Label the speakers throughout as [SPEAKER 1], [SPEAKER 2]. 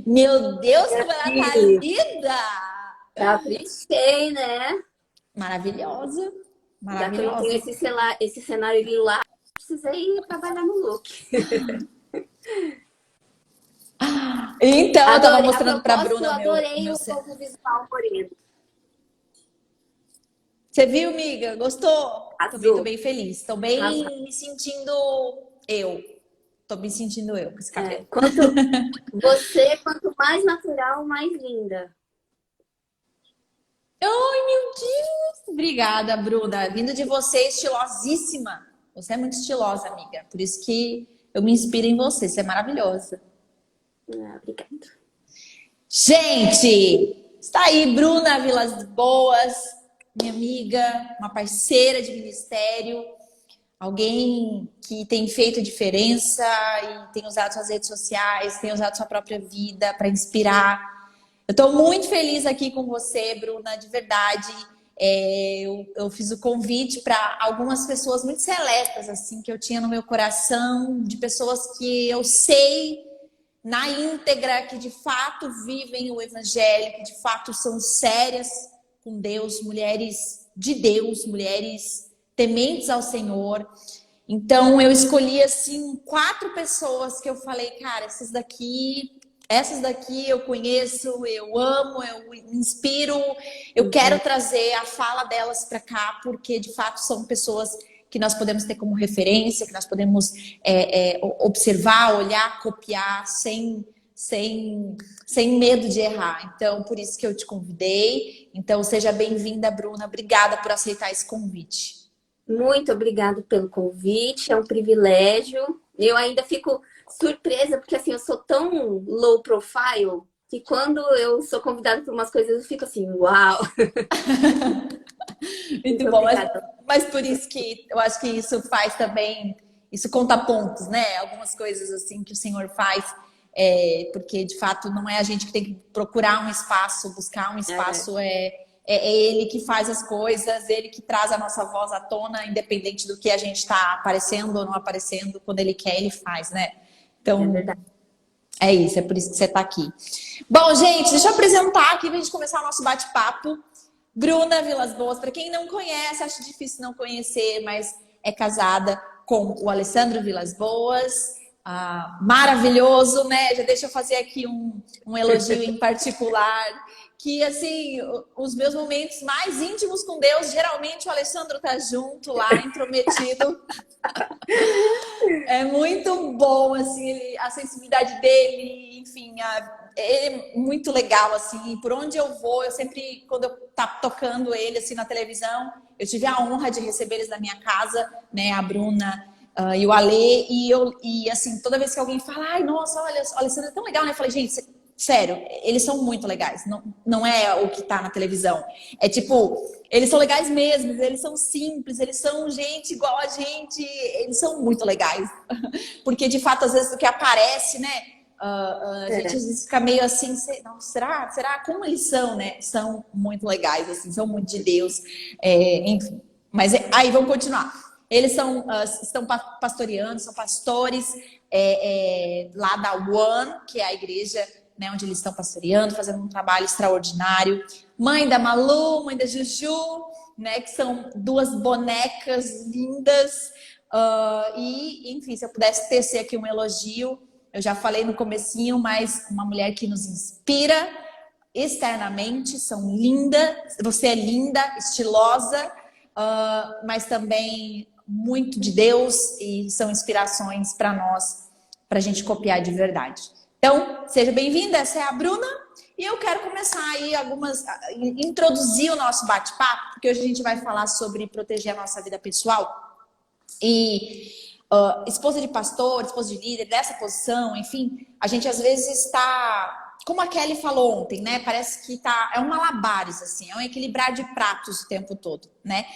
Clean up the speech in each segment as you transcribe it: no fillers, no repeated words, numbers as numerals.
[SPEAKER 1] Meu Deus, como ela tá linda!
[SPEAKER 2] Caprichei, né?
[SPEAKER 1] Maravilhosa,
[SPEAKER 2] Já que eu não tenho
[SPEAKER 1] maravilhosa.
[SPEAKER 2] esse cenário lilás, precisei trabalhar no look.
[SPEAKER 1] Então, eu tava
[SPEAKER 2] Adorei. A
[SPEAKER 1] mostrando pra
[SPEAKER 2] propósito, eu
[SPEAKER 1] Bruna o
[SPEAKER 2] adorei
[SPEAKER 1] meu.
[SPEAKER 2] o novo visual moreno.
[SPEAKER 1] Você viu, amiga? Gostou? Também tô
[SPEAKER 2] Arrasou.
[SPEAKER 1] bem feliz. Tô
[SPEAKER 2] Arrasou.
[SPEAKER 1] bem me sentindo eu. Tô me sentindo eu com esse
[SPEAKER 2] É,
[SPEAKER 1] cabelo.
[SPEAKER 2] quanto mais natural, mais linda.
[SPEAKER 1] Ai, meu Deus! Obrigada, Bruna. Vindo de você, estilosíssima. Você é muito estilosa, amiga. Por isso que eu me inspiro em você. Você é maravilhosa.
[SPEAKER 2] Ah, obrigada.
[SPEAKER 1] Gente, está aí Bruna Vilas Boas, minha amiga, uma parceira de ministério, alguém que tem feito diferença e tem usado suas redes sociais, tem usado sua própria vida para inspirar. Eu estou muito feliz aqui com você, Bruna, de verdade. Eu fiz o convite para algumas pessoas muito seletas, assim, que eu tinha no meu coração, de pessoas que eu sei na íntegra, que de fato vivem o evangelho, que de fato são sérias com Deus, mulheres de Deus, mulheres tementes ao Senhor. Então eu escolhi assim 4 pessoas que eu falei, cara, essas daqui eu conheço, eu amo, eu me inspiro, eu quero trazer a fala delas para cá, porque de fato são pessoas que nós podemos ter como referência, que nós podemos observar, olhar, copiar sem medo de errar. Então, por isso que eu te convidei. Então, seja bem-vinda, Bruna. Obrigada por aceitar esse convite.
[SPEAKER 2] Muito obrigada pelo convite, é um privilégio. Eu ainda fico surpresa, porque assim, eu sou tão low profile que quando eu sou convidada por umas coisas, eu fico assim, uau!
[SPEAKER 1] Muito
[SPEAKER 2] Muito
[SPEAKER 1] bom,
[SPEAKER 2] obrigada.
[SPEAKER 1] mas por isso que eu acho que isso faz também, isso conta pontos, né? Algumas coisas assim que o Senhor faz, porque de fato não é a gente que tem que procurar um espaço, buscar um
[SPEAKER 2] É,
[SPEAKER 1] espaço, é Ele que faz as coisas, Ele que traz a nossa voz à tona, independente do que a gente está aparecendo ou não aparecendo, quando Ele quer, Ele faz, né?
[SPEAKER 2] é
[SPEAKER 1] Então,
[SPEAKER 2] verdade.
[SPEAKER 1] é isso, é por isso que você está aqui. Bom, gente, deixa eu apresentar aqui para a gente começar o nosso bate-papo. Bruna Vilas Boas, para quem não conhece, acho difícil não conhecer, mas é casada com o Alessandro Vilas Boas. Maravilhoso, né? Já deixa eu fazer aqui um elogio em particular. Que, assim, os meus momentos mais íntimos com Deus, geralmente o Alessandro tá junto lá, intrometido. É muito bom, assim, a sensibilidade dele, enfim, ele é muito legal, assim, e por onde eu vou, eu sempre, quando eu tá tocando ele, assim, na televisão, eu tive a honra de receber eles na minha casa, né, a Bruna e o Alê, e assim, toda vez que alguém fala, ai, nossa, olha, o Alessandro é tão legal, né, eu falei, gente, sério, eles são muito legais, não é o que tá na televisão, é tipo, eles são legais mesmo, eles são simples, eles são gente igual a gente, eles são muito legais. Porque, de fato, às vezes o que aparece, né? A gente
[SPEAKER 2] É,
[SPEAKER 1] às vezes fica meio assim, não, será? Como eles são, né? São muito legais, assim, são muito de Deus. Enfim, mas aí vamos continuar. Eles estão pastoreando, são pastores lá da One, que é a igreja, né, onde eles estão pastoreando, fazendo um trabalho extraordinário. Mãe da Malu, mãe da Juju, né, que são 2 bonecas lindas. Enfim, se eu pudesse tecer aqui um elogio, eu já falei no comecinho, mas uma mulher que nos inspira externamente, são linda, você é linda, estilosa, mas também muito de Deus e são inspirações para nós, para a gente copiar de verdade. Então, seja bem-vinda, essa é a Bruna, e eu quero começar aí introduzir o nosso bate-papo, porque hoje a gente vai falar sobre proteger a nossa vida pessoal. E esposa de pastor, esposa de líder, dessa posição, enfim, a gente às vezes está, como a Kelly falou ontem, né? Parece que é um malabares, assim, é um equilibrar de pratos o tempo todo, né?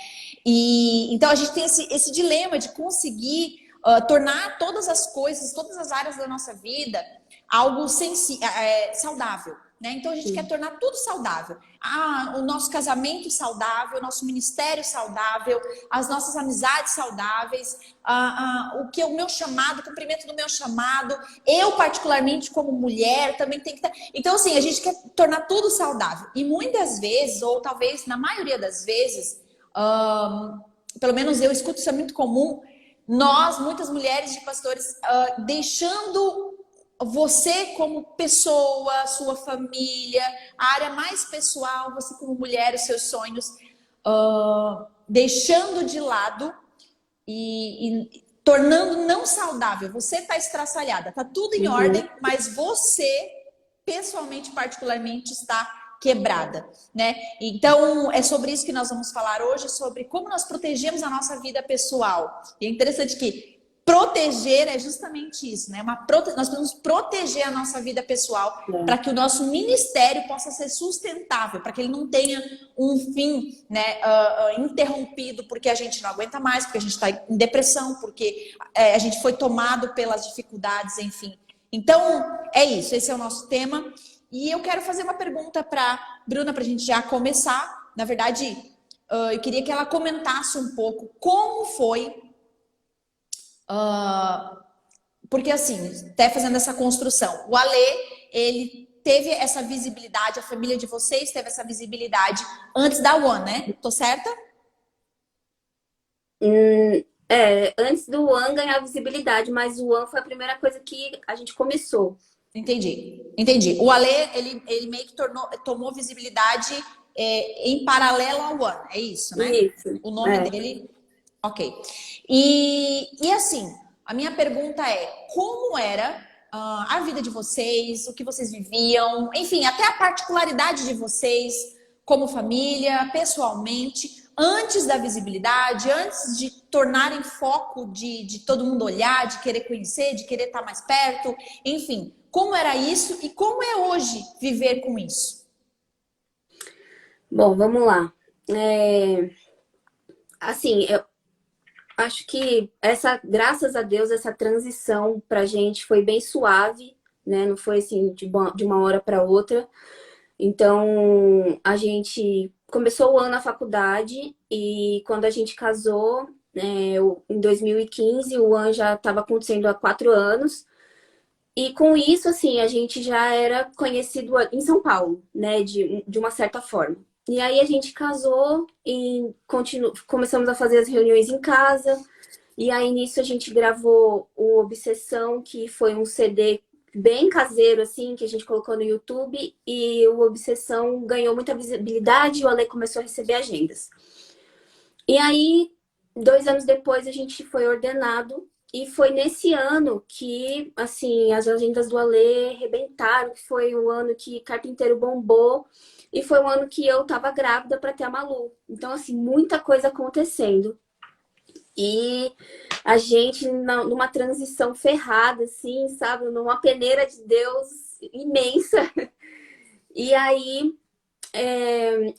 [SPEAKER 1] E então a gente tem esse dilema de conseguir tornar todas as coisas, todas as áreas da nossa vida algo saudável. né? Então a gente quer tornar tudo saudável. O nosso casamento saudável, o nosso ministério saudável, as nossas amizades saudáveis, o meu chamado, o cumprimento do meu chamado. Eu, particularmente, como mulher, também tem que estar. Então, assim, a gente quer tornar tudo saudável. E muitas vezes, ou talvez na maioria das vezes, pelo menos eu escuto, isso é muito comum, muitas mulheres de pastores, deixando você como pessoa, sua família, a área mais pessoal, você como mulher, os seus sonhos, deixando de lado e tornando não saudável. Você está estraçalhada, está tudo em ordem, mas você, pessoalmente, particularmente, está quebrada, né? Então, é sobre isso que nós vamos falar hoje, sobre como nós protegemos a nossa vida pessoal. E é interessante que proteger é justamente isso, né? Nós precisamos proteger a nossa vida pessoal para que o nosso ministério possa ser sustentável, para que ele não tenha um fim, né, interrompido porque a gente não aguenta mais, porque a gente está em depressão, porque a gente foi tomado pelas dificuldades, enfim. Então, é isso. Esse é o nosso tema. E eu quero fazer uma pergunta para Bruna, para a gente já começar. Na verdade, eu queria que ela comentasse um pouco como foi. Porque assim, até fazendo essa construção, o Alê, ele teve essa visibilidade, a família de vocês teve essa visibilidade antes da One, né? Tô certa?
[SPEAKER 2] Antes do One ganhar visibilidade, mas o One foi a primeira coisa que a gente começou.
[SPEAKER 1] Entendi. O Alê, ele meio que tomou visibilidade em paralelo ao One, é isso, né?
[SPEAKER 2] Isso.
[SPEAKER 1] O nome dele. Ok. E assim, a minha pergunta é: como era a vida de vocês, o que vocês viviam, enfim, até a particularidade de vocês como família, pessoalmente, antes da visibilidade, antes de tornarem foco de todo mundo olhar, de querer conhecer, de querer estar mais perto, enfim, como era isso e como é hoje viver com isso?
[SPEAKER 2] Bom, vamos lá. Assim, eu acho que graças a Deus, essa transição pra gente foi bem suave, né? Não foi assim de uma hora para outra. Então, a gente começou o ano na faculdade e quando a gente casou, em 2015, o ano já estava acontecendo há 4 anos. E com isso, assim, a gente já era conhecido em São Paulo, né? De uma certa forma. E aí a gente casou e começamos a fazer as reuniões em casa. E aí nisso a gente gravou o Obsessão, que foi um CD bem caseiro, assim, que a gente colocou no YouTube. E o Obsessão ganhou muita visibilidade e o Ale começou a receber agendas. E aí, 2 anos depois, a gente foi ordenado. E foi nesse ano que, assim, as agendas do Ale arrebentaram, que foi o ano que Carpinteiro bombou. E foi o ano que eu tava grávida para ter a Malu. Então, assim, muita coisa acontecendo. E a gente numa transição ferrada, assim, sabe? Numa peneira de Deus imensa. E aí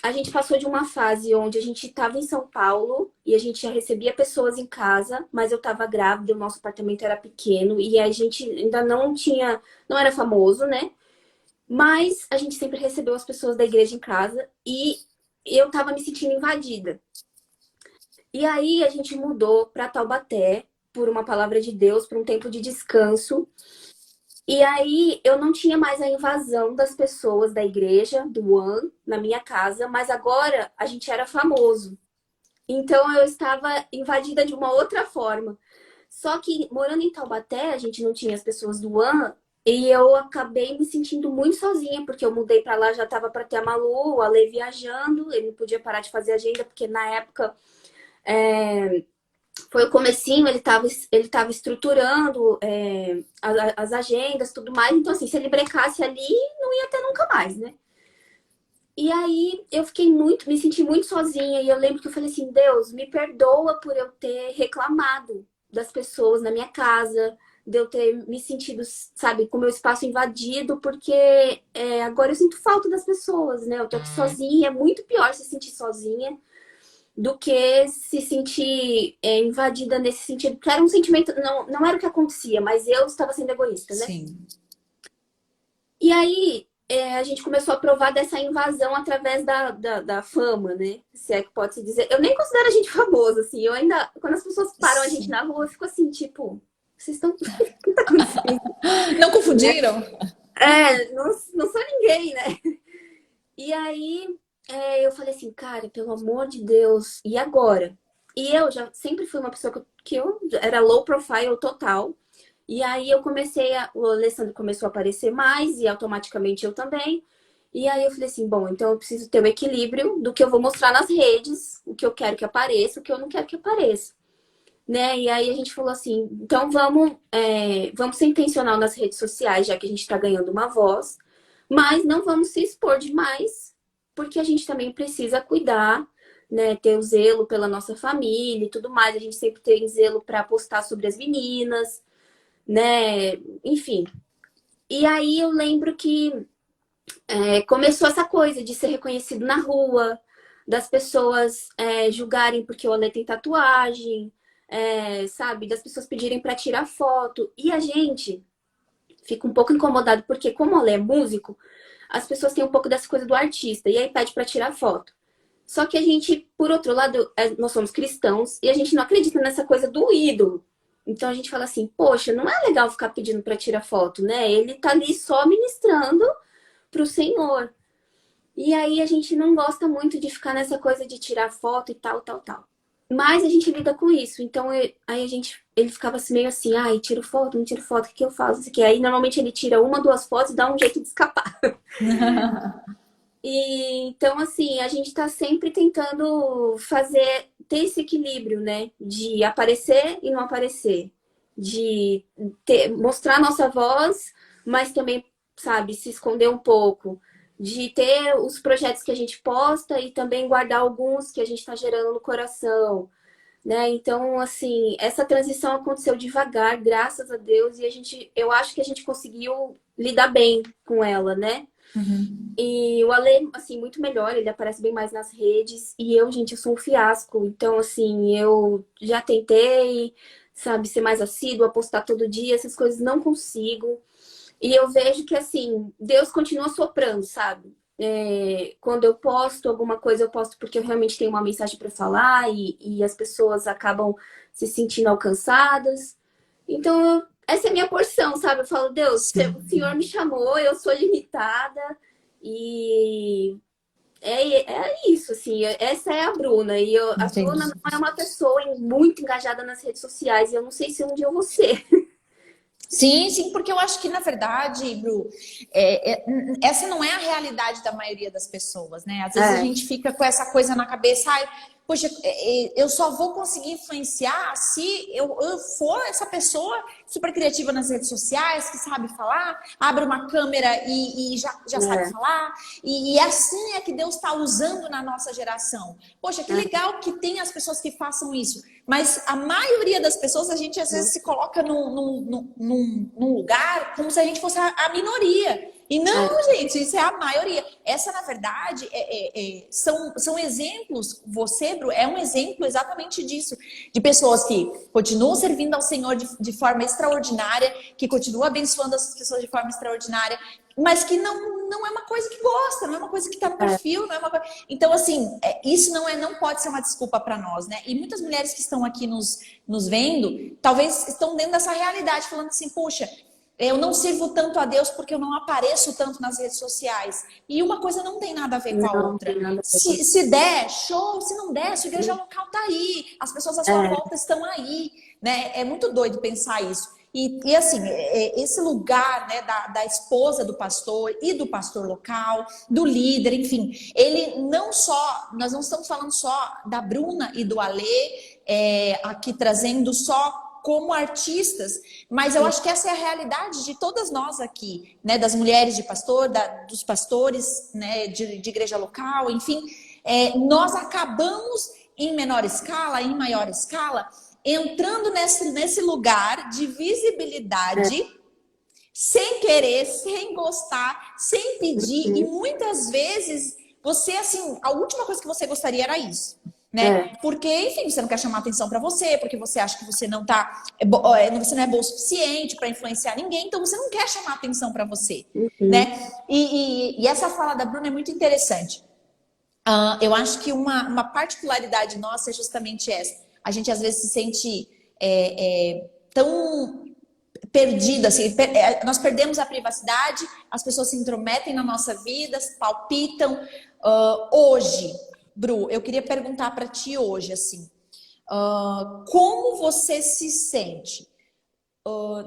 [SPEAKER 2] a gente passou de uma fase onde a gente estava em São Paulo e a gente já recebia pessoas em casa, mas eu estava grávida, o nosso apartamento era pequeno e a gente ainda não era famoso, né? Mas a gente sempre recebeu as pessoas da igreja em casa e eu estava me sentindo invadida. E aí a gente mudou para Taubaté por uma palavra de Deus, por um tempo de descanso. E aí eu não tinha mais a invasão das pessoas da igreja, do One, na minha casa, mas agora a gente era famoso. Então eu estava invadida de uma outra forma. Só que morando em Taubaté, a gente não tinha as pessoas do One e eu acabei me sentindo muito sozinha, porque eu mudei para lá, já estava para ter a Malu, o Ale viajando, ele não podia parar de fazer agenda, porque na época foi o comecinho, ele tava estruturando as agendas, tudo mais. Então, assim, se ele brecasse ali, não ia ter nunca mais, né? E aí, eu me senti muito sozinha. E eu lembro que eu falei assim, Deus, me perdoa por eu ter reclamado das pessoas na minha casa, de eu ter me sentido, sabe, com o meu espaço invadido, porque agora eu sinto falta das pessoas, né? Eu tô aqui sozinha, é muito pior se sentir sozinha do que se sentir invadida nesse sentido, que era um sentimento, não era o que acontecia, mas eu estava sendo egoísta, né?
[SPEAKER 1] Sim.
[SPEAKER 2] E aí, a gente começou a provar dessa invasão através da fama, né? Se é que pode se dizer. Eu nem considero a gente famoso, assim. Eu ainda, quando as pessoas param a gente na rua, eu fico assim, tipo, vocês estão. O que tá acontecendo?
[SPEAKER 1] Não confundiram?
[SPEAKER 2] Não sou ninguém, né? E aí eu falei assim, cara, pelo amor de Deus, e agora? E eu já sempre fui uma pessoa que eu era low profile total. E aí o Alessandro começou a aparecer mais e automaticamente eu também. E aí eu falei assim, bom, então eu preciso ter o equilíbrio do que eu vou mostrar nas redes, o que eu quero que apareça, o que eu não quero que apareça. Né? E aí a gente falou assim, então vamos ser intencional nas redes sociais, já que a gente está ganhando uma voz, mas não vamos se expor demais, porque a gente também precisa cuidar, né? Ter o zelo pela nossa família e tudo mais. A gente sempre tem zelo para postar sobre as meninas, né? Enfim. E aí eu lembro que começou essa coisa de ser reconhecido na rua, das pessoas julgarem porque o Ale tem tatuagem, sabe? Das pessoas pedirem para tirar foto. E a gente fica um pouco incomodado, porque como o Ale é músico, as pessoas têm um pouco dessa coisa do artista, e aí pede para tirar foto. Só que a gente, por outro lado, nós somos cristãos e a gente não acredita nessa coisa do ídolo. Então a gente fala assim, poxa, não é legal ficar pedindo para tirar foto, né? Ele tá ali só ministrando pro Senhor. E aí a gente não gosta muito de ficar nessa coisa de tirar foto e tal, tal, tal. Mas a gente lida com isso. Então ele ficava assim, meio assim, ai, tiro foto, não tiro foto, o que eu faço? Isso aqui. Aí normalmente ele tira uma, duas fotos e dá um jeito de escapar. E então, assim, a gente tá sempre tentando ter esse equilíbrio, né? De aparecer e não aparecer. De mostrar nossa voz, mas também, sabe, se esconder um pouco. De ter os projetos que a gente posta e também guardar alguns que a gente tá gerando no coração, né? Então, assim, essa transição aconteceu devagar, graças a Deus, e eu acho que a gente conseguiu lidar bem com ela, né?
[SPEAKER 1] Uhum.
[SPEAKER 2] E o Ale, assim, muito melhor, ele aparece bem mais nas redes. E eu, gente, eu sou um fiasco. Então, assim, eu já tentei, sabe, ser mais assídua, postar todo dia, essas coisas não consigo. E eu vejo que, assim, Deus continua soprando, sabe? Quando eu posto alguma coisa, eu posto porque eu realmente tenho uma mensagem para falar e as pessoas acabam se sentindo alcançadas. Então, essa é a minha porção, sabe? Eu falo, Deus, o Senhor me chamou, eu sou limitada e é isso, assim. Essa é a Bruna. A Bruna
[SPEAKER 1] Entendi.
[SPEAKER 2] não é uma pessoa muito engajada nas redes sociais e eu não sei se um dia eu vou ser.
[SPEAKER 1] Sim, sim, porque eu acho que, na verdade, Bru, essa não é a realidade da maioria das pessoas, né? Às vezes a gente fica com essa coisa na cabeça, ai, poxa, eu só vou conseguir influenciar se eu for essa pessoa super criativa nas redes sociais, que sabe falar, abre uma câmera e já sabe falar. E assim é que Deus está usando na nossa geração. Poxa, que legal que tem as pessoas que façam isso. Mas a maioria das pessoas, a gente às vezes se coloca num lugar como se a gente fosse a minoria. E não, gente, isso é a maioria. Essa, na verdade, são exemplos. Você, Bru, é um exemplo exatamente disso. De pessoas que continuam servindo ao Senhor de forma extraordinária, que continuam abençoando as pessoas de forma extraordinária, mas que não é uma coisa que gosta, não é uma coisa que está no perfil, não é uma coisa... Então, assim, isso não pode ser uma desculpa para nós, né? E muitas mulheres que estão aqui nos vendo, talvez estão dentro dessa realidade, falando assim, puxa, eu não sirvo tanto a Deus porque eu não apareço tanto nas redes sociais. E uma coisa não tem nada a ver com a outra. Se der, show. Se não der, sua igreja local tá aí. As pessoas à sua volta estão aí. Né? É muito doido pensar isso. E assim, esse lugar, né, da esposa do pastor e do pastor local, do líder, enfim, ele não só, nós não estamos falando só da Bruna e do Alê, aqui trazendo só como artistas, mas eu acho que essa é a realidade de todas nós aqui, né, das mulheres de pastor, dos pastores, né, de igreja local, enfim, nós acabamos em menor escala, em maior escala, entrando nesse lugar de visibilidade, sem querer, sem gostar, sem pedir, e muitas vezes você, assim, a última coisa que você gostaria era isso. né? Porque, enfim, você não quer chamar atenção para você, porque você acha que você não tá, você não é boa o suficiente para influenciar ninguém, então você não quer chamar atenção para você,
[SPEAKER 2] Uhum.
[SPEAKER 1] né? E essa fala da Bruna é muito interessante. Eu acho que uma particularidade nossa é justamente essa. A gente às vezes se sente tão perdida, assim, nós perdemos a privacidade, as pessoas se intrometem na nossa vida, palpitam. Hoje, Bru, eu queria perguntar para ti hoje, assim, como você se sente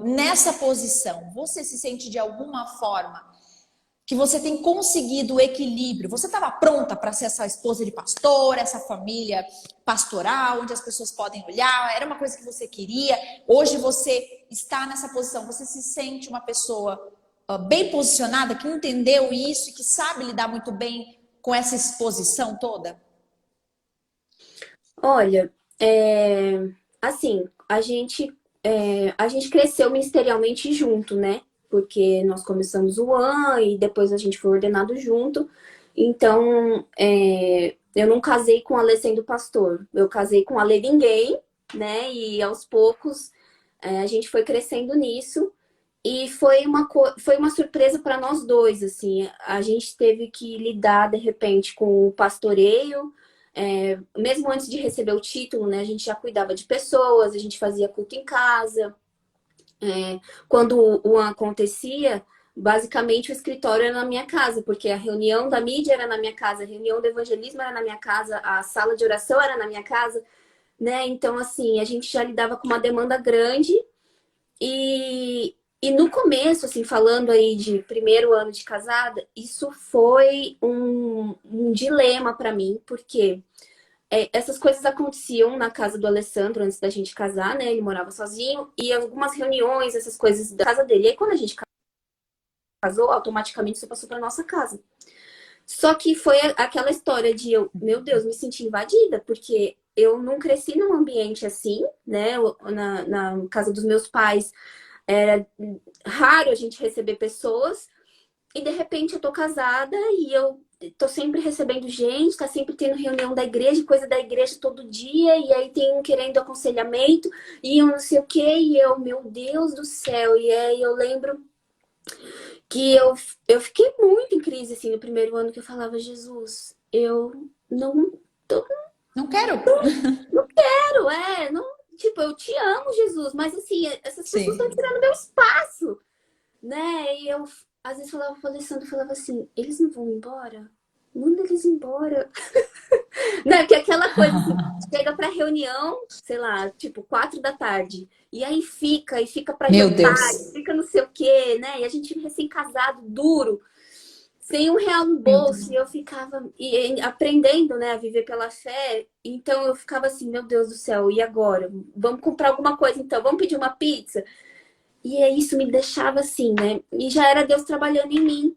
[SPEAKER 1] nessa posição? Você se sente de alguma forma que você tem conseguido o equilíbrio? Você estava pronta para ser essa esposa de pastor, essa família pastoral, onde as pessoas podem olhar? Era uma coisa que você queria? Hoje você está nessa posição, você se sente uma pessoa bem posicionada, que entendeu isso e que sabe lidar muito bem com essa exposição toda?
[SPEAKER 2] Olha, assim, a gente cresceu ministerialmente junto, né? Porque nós começamos o ano e depois a gente foi ordenado junto. Então, eu não casei com a Lê sendo pastor. Eu casei com a Lê ninguém, né? E aos poucos a gente foi crescendo nisso. E foi uma surpresa para nós dois, assim. A gente teve que lidar, de repente, com o pastoreio. Mesmo antes de receber o título, né? A gente já cuidava de pessoas, a gente fazia culto em casa. Quando o ano acontecia, basicamente o escritório era na minha casa, porque a reunião da mídia era na minha casa, a reunião do evangelismo era na minha casa, a sala de oração era na minha casa, né? Então, assim, a gente já lidava com uma demanda grande e no começo, assim, falando aí de primeiro ano de casada, isso foi um dilema para mim, porque essas coisas aconteciam na casa do Alessandro antes da gente casar, né? Ele morava sozinho e algumas reuniões, essas coisas da casa dele. E aí, quando a gente casou, automaticamente isso passou para nossa casa. Só que foi aquela história de meu Deus, me senti invadida, porque eu não cresci num ambiente assim, né? Na casa dos meus pais era raro a gente receber pessoas. E de repente eu tô casada e eu tô sempre recebendo gente, tá sempre tendo reunião da igreja, coisa da igreja todo dia, e aí tem um querendo aconselhamento, e eu não sei o quê, e eu, meu Deus do céu, e aí eu lembro que eu fiquei muito em crise, assim, no primeiro ano que eu falava, Jesus, eu não tô,
[SPEAKER 1] Não quero.
[SPEAKER 2] não quero, não, tipo, eu te amo, Jesus, mas assim, essas pessoas estão
[SPEAKER 1] Sim.
[SPEAKER 2] tirando meu espaço, né? E eu, às vezes, falava pro Alessandro, falava assim, eles não vão embora? Manda eles embora. Né? Porque aquela coisa assim, chega pra reunião, sei lá, tipo, 4 da tarde, e aí e fica pra
[SPEAKER 1] Meu
[SPEAKER 2] jantar,
[SPEAKER 1] Deus.
[SPEAKER 2] e fica não sei o quê, né? E a gente recém-casado, duro, sem R$ 1 no
[SPEAKER 1] Meu
[SPEAKER 2] bolso,
[SPEAKER 1] Deus.
[SPEAKER 2] e eu ficava aprendendo, né, a viver pela fé. Então eu ficava assim, meu Deus do céu, e agora? Vamos comprar alguma coisa então, vamos pedir uma pizza? E aí isso me deixava assim, né? E já era Deus trabalhando em mim.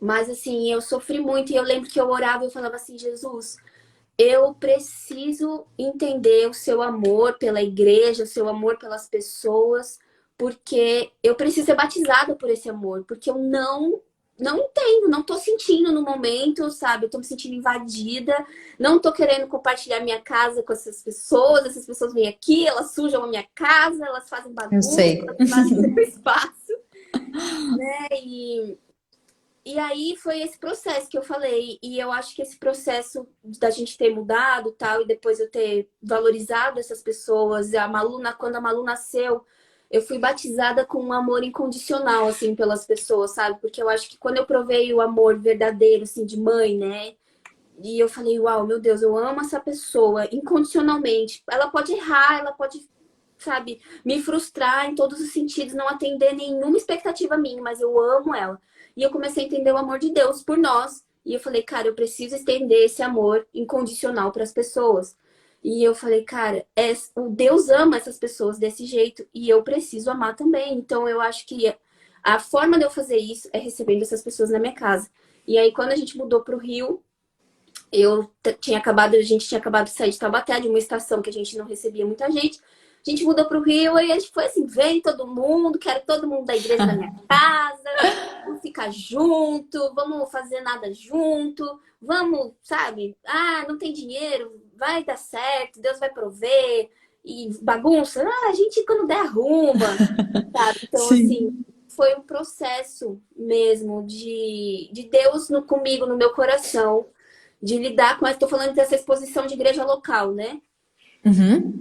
[SPEAKER 2] Mas assim, eu sofri muito e eu lembro que eu orava e eu falava assim, Jesus, eu preciso entender o seu amor pela igreja, o seu amor pelas pessoas, porque eu preciso ser batizada por esse amor, porque eu não entendo, não tô sentindo no momento, sabe? Eu tô me sentindo invadida, não tô querendo compartilhar minha casa com essas pessoas vêm aqui, elas sujam a minha casa, elas fazem
[SPEAKER 1] Eu
[SPEAKER 2] bagunça,
[SPEAKER 1] sei.
[SPEAKER 2] elas invadem meu espaço, né? E aí foi esse processo que eu falei. E eu acho que esse processo da gente ter mudado tal, e depois eu ter valorizado essas pessoas. Quando a Malu nasceu, eu fui batizada com um amor incondicional, assim, pelas pessoas, sabe? Porque eu acho que quando eu provei o amor verdadeiro, assim, de mãe, né? E eu falei, uau, meu Deus, eu amo essa pessoa incondicionalmente. Ela pode errar, ela pode, sabe, me frustrar em todos os sentidos, não atender nenhuma expectativa minha, mas eu amo ela. E eu comecei a entender o amor de Deus por nós. E eu falei, cara, eu preciso estender esse amor incondicional para as pessoas. E eu falei, cara, o Deus ama essas pessoas desse jeito e eu preciso amar também. Então eu acho que a forma de eu fazer isso é recebendo essas pessoas na minha casa. E aí, quando a gente mudou para o Rio, a gente tinha acabado de sair de Taubaté, de uma estação que a gente não recebia muita gente. A gente mudou para o Rio e a gente foi assim, vem todo mundo, quero todo mundo da igreja na minha casa, ficar junto, vamos fazer nada junto, vamos, sabe? Ah, não tem dinheiro, vai dar certo, Deus vai prover. E bagunça, a gente quando der arruma, sabe? Então, assim,
[SPEAKER 1] Sim.
[SPEAKER 2] foi um processo mesmo de Deus comigo, no meu coração, de lidar com essa. Estou falando dessa exposição de igreja local, né?
[SPEAKER 1] Uhum.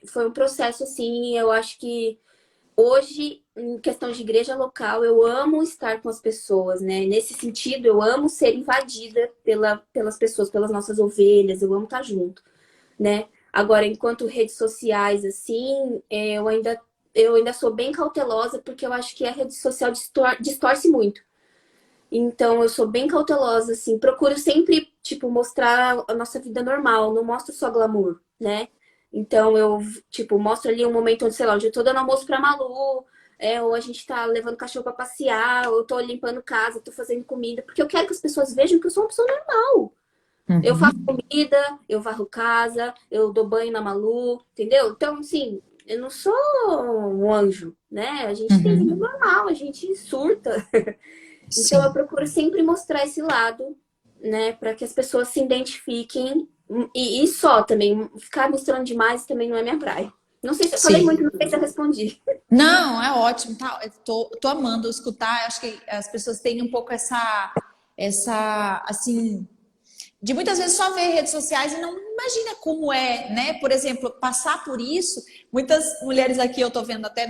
[SPEAKER 2] Foi um processo assim, eu acho que hoje, em questão de igreja local, eu amo estar com as pessoas, né? Nesse sentido, eu amo ser invadida pelas pessoas, pelas nossas ovelhas, eu amo estar junto, né? Agora, enquanto redes sociais, assim, eu ainda sou bem cautelosa, porque eu acho que a rede social distorce muito. Então, eu sou bem cautelosa, assim, procuro sempre, tipo, mostrar a nossa vida normal, não mostro só glamour, né? Então, eu, tipo, mostro ali um momento onde, sei lá, onde eu tô dando almoço pra Malu, ou a gente tá levando o cachorro pra passear, ou eu tô limpando casa, tô fazendo comida, porque eu quero que as pessoas vejam que eu sou uma pessoa normal. Eu faço
[SPEAKER 1] Uhum.
[SPEAKER 2] comida, eu varro casa, eu dou banho na Malu, entendeu? Então, assim, eu não sou um anjo, né? A gente tem vida
[SPEAKER 1] Uhum.
[SPEAKER 2] normal, a gente surta. Então, eu
[SPEAKER 1] Sim.
[SPEAKER 2] procuro sempre mostrar esse lado, né, para que as pessoas se identifiquem. E só também, ficar mostrando demais também não é minha praia. Não sei se eu falei muito,
[SPEAKER 1] Sim.
[SPEAKER 2] não sei se eu respondi.
[SPEAKER 1] Não, é ótimo, tá? Eu tô amando escutar. Eu acho que as pessoas têm um pouco assim, de muitas vezes só ver redes sociais e não imagina como é, né? Por exemplo, passar por isso. Muitas mulheres aqui, eu tô vendo até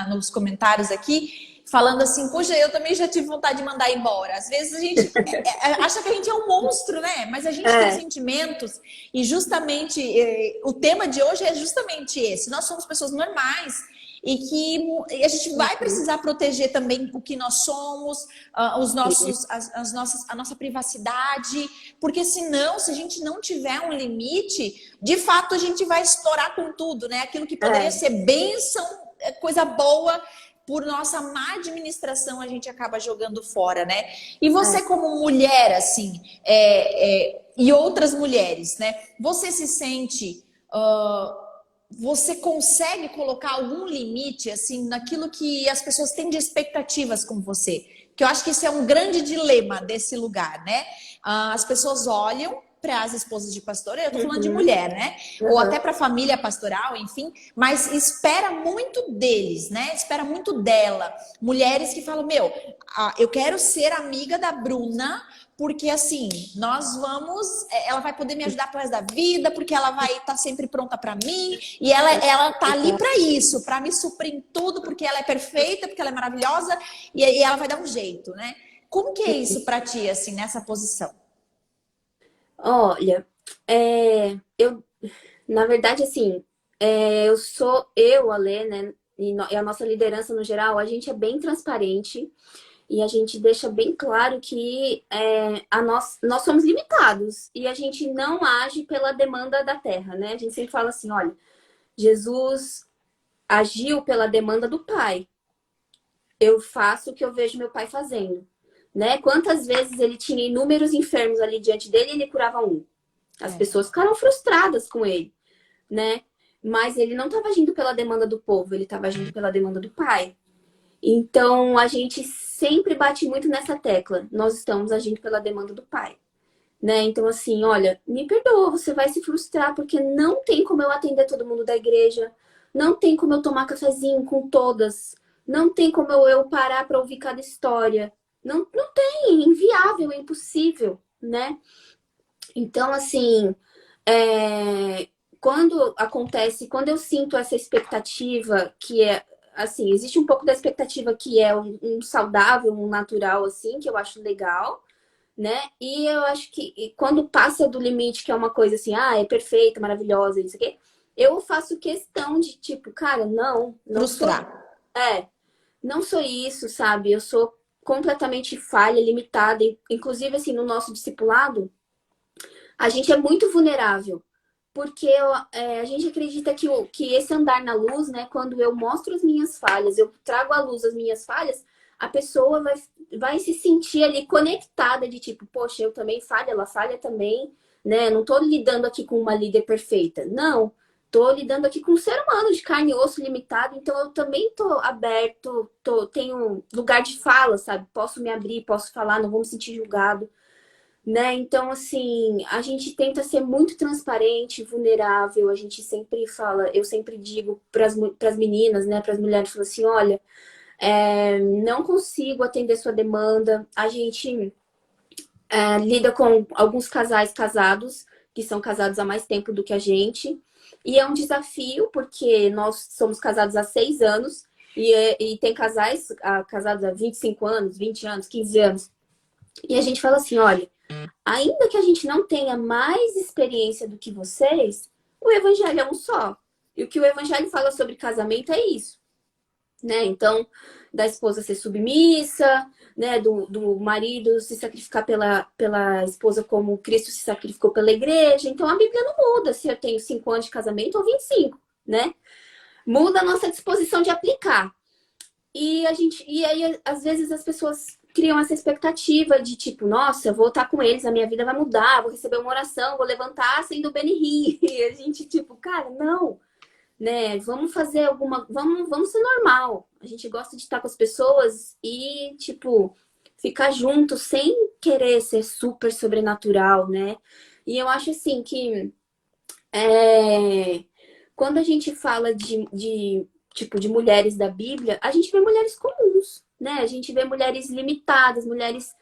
[SPEAKER 1] nos comentários aqui, falando assim, poxa, eu também já tive vontade de mandar embora. Às vezes a gente acha que a gente é um monstro, né? Mas a gente tem
[SPEAKER 2] É,
[SPEAKER 1] sentimentos e justamente o tema de hoje é justamente esse. Nós somos pessoas normais e a gente vai precisar proteger também o que nós somos, os nossos, as nossas, a nossa privacidade, porque senão, se a gente não tiver um limite, de fato a gente vai estourar com tudo, né? Aquilo que poderia
[SPEAKER 2] é,
[SPEAKER 1] ser bênção, coisa boa, por nossa má administração a gente acaba jogando fora, né? E você
[SPEAKER 2] é.
[SPEAKER 1] como mulher, assim, e outras mulheres, né? Você se sente você consegue colocar algum limite assim naquilo que as pessoas têm de expectativas com você? Que eu acho que isso é um grande dilema desse lugar, né? As pessoas olham para as esposas de pastor, eu tô falando de
[SPEAKER 2] Uhum,
[SPEAKER 1] mulher, né? Ou até
[SPEAKER 2] uhum.
[SPEAKER 1] para a família pastoral, enfim, mas espera muito deles, né? Espera muito dela. Mulheres que falam, meu, eu quero ser amiga da Bruna, porque assim, nós vamos, ela vai poder me ajudar pro resto da vida, porque ela vai estar sempre pronta para mim, e ela tá ali para isso, para me suprir em tudo, porque ela é perfeita, porque ela é maravilhosa, e ela vai dar um jeito, né? Como que é isso para ti, assim, nessa posição?
[SPEAKER 2] Olha, na verdade, assim, eu, a Lê, né, e a nossa liderança no geral, a gente é bem transparente e a gente deixa bem claro que nós somos limitados e a gente não age pela demanda da terra, né? A gente sempre fala assim, olha, Jesus agiu pela demanda do Pai. Eu faço o que eu vejo meu pai fazendo, né? Quantas vezes ele tinha inúmeros enfermos ali diante dele e ele curava um? As
[SPEAKER 1] É.
[SPEAKER 2] pessoas ficaram frustradas com ele, né? Mas ele não estava agindo pela demanda do povo, ele estava agindo pela demanda do pai. Então a gente sempre bate muito nessa tecla. Nós estamos agindo pela demanda do pai, né? Então assim, olha, me perdoa, você vai se frustrar porque não tem como eu atender todo mundo da igreja, não tem como eu tomar cafezinho com todas, não tem como eu parar para ouvir cada história. Não, não tem, é inviável, é impossível, né? Então, assim, é, quando eu sinto essa expectativa, que é, assim, existe um pouco da expectativa que é um saudável, um natural, assim, que eu acho legal, né? E eu acho que quando passa do limite, que é uma coisa assim, é perfeita, maravilhosa, isso aqui, eu faço questão de, tipo, cara, não sou,
[SPEAKER 1] Frustrar.
[SPEAKER 2] é, não sou isso, sabe? Eu sou completamente falha, limitada, inclusive, assim, no nosso discipulado, a gente é muito vulnerável, porque a gente acredita que esse andar na luz, né, quando eu mostro as minhas falhas, eu trago à luz as minhas falhas, a pessoa vai se sentir ali conectada de tipo, poxa, eu também falho, ela falha também, né? Não tô lidando aqui com uma líder perfeita. Não, tô lidando aqui com um ser humano de carne e osso limitado, então eu também tô aberto, tenho lugar de fala, sabe? Posso me abrir, posso falar, não vou me sentir julgado, né? Então, assim, a gente tenta ser muito transparente, vulnerável, a gente sempre fala, eu sempre digo para as meninas, né, para as mulheres, falo assim, olha, não consigo atender sua demanda, a gente lida com alguns casais casados, que são casados há mais tempo do que a gente. E é um desafio, porque nós somos casados há 6 anos, e tem casais casados há 25 anos, 20 anos, 15 anos. E a gente fala assim, olha, ainda que a gente não tenha mais experiência do que vocês, o evangelho é um só. E o que o evangelho fala sobre casamento é isso, né? Então, da esposa ser submissa, né? Do marido se sacrificar pela esposa como Cristo se sacrificou pela igreja. Então, a Bíblia não muda se eu tenho 5 anos de casamento ou 25, né? Muda a nossa disposição de aplicar. E aí, às vezes, as pessoas criam essa expectativa de tipo, nossa, eu vou estar com eles, a minha vida vai mudar, vou receber uma oração, vou levantar sendo Benihim. E a gente, tipo, cara, não, né? Vamos fazer vamos ser normal. A gente gosta de estar com as pessoas e, tipo, ficar junto sem querer ser super sobrenatural, né? E eu acho assim que quando a gente fala tipo de mulheres da Bíblia, a gente vê mulheres comuns, né? A gente vê mulheres limitadas, mulheres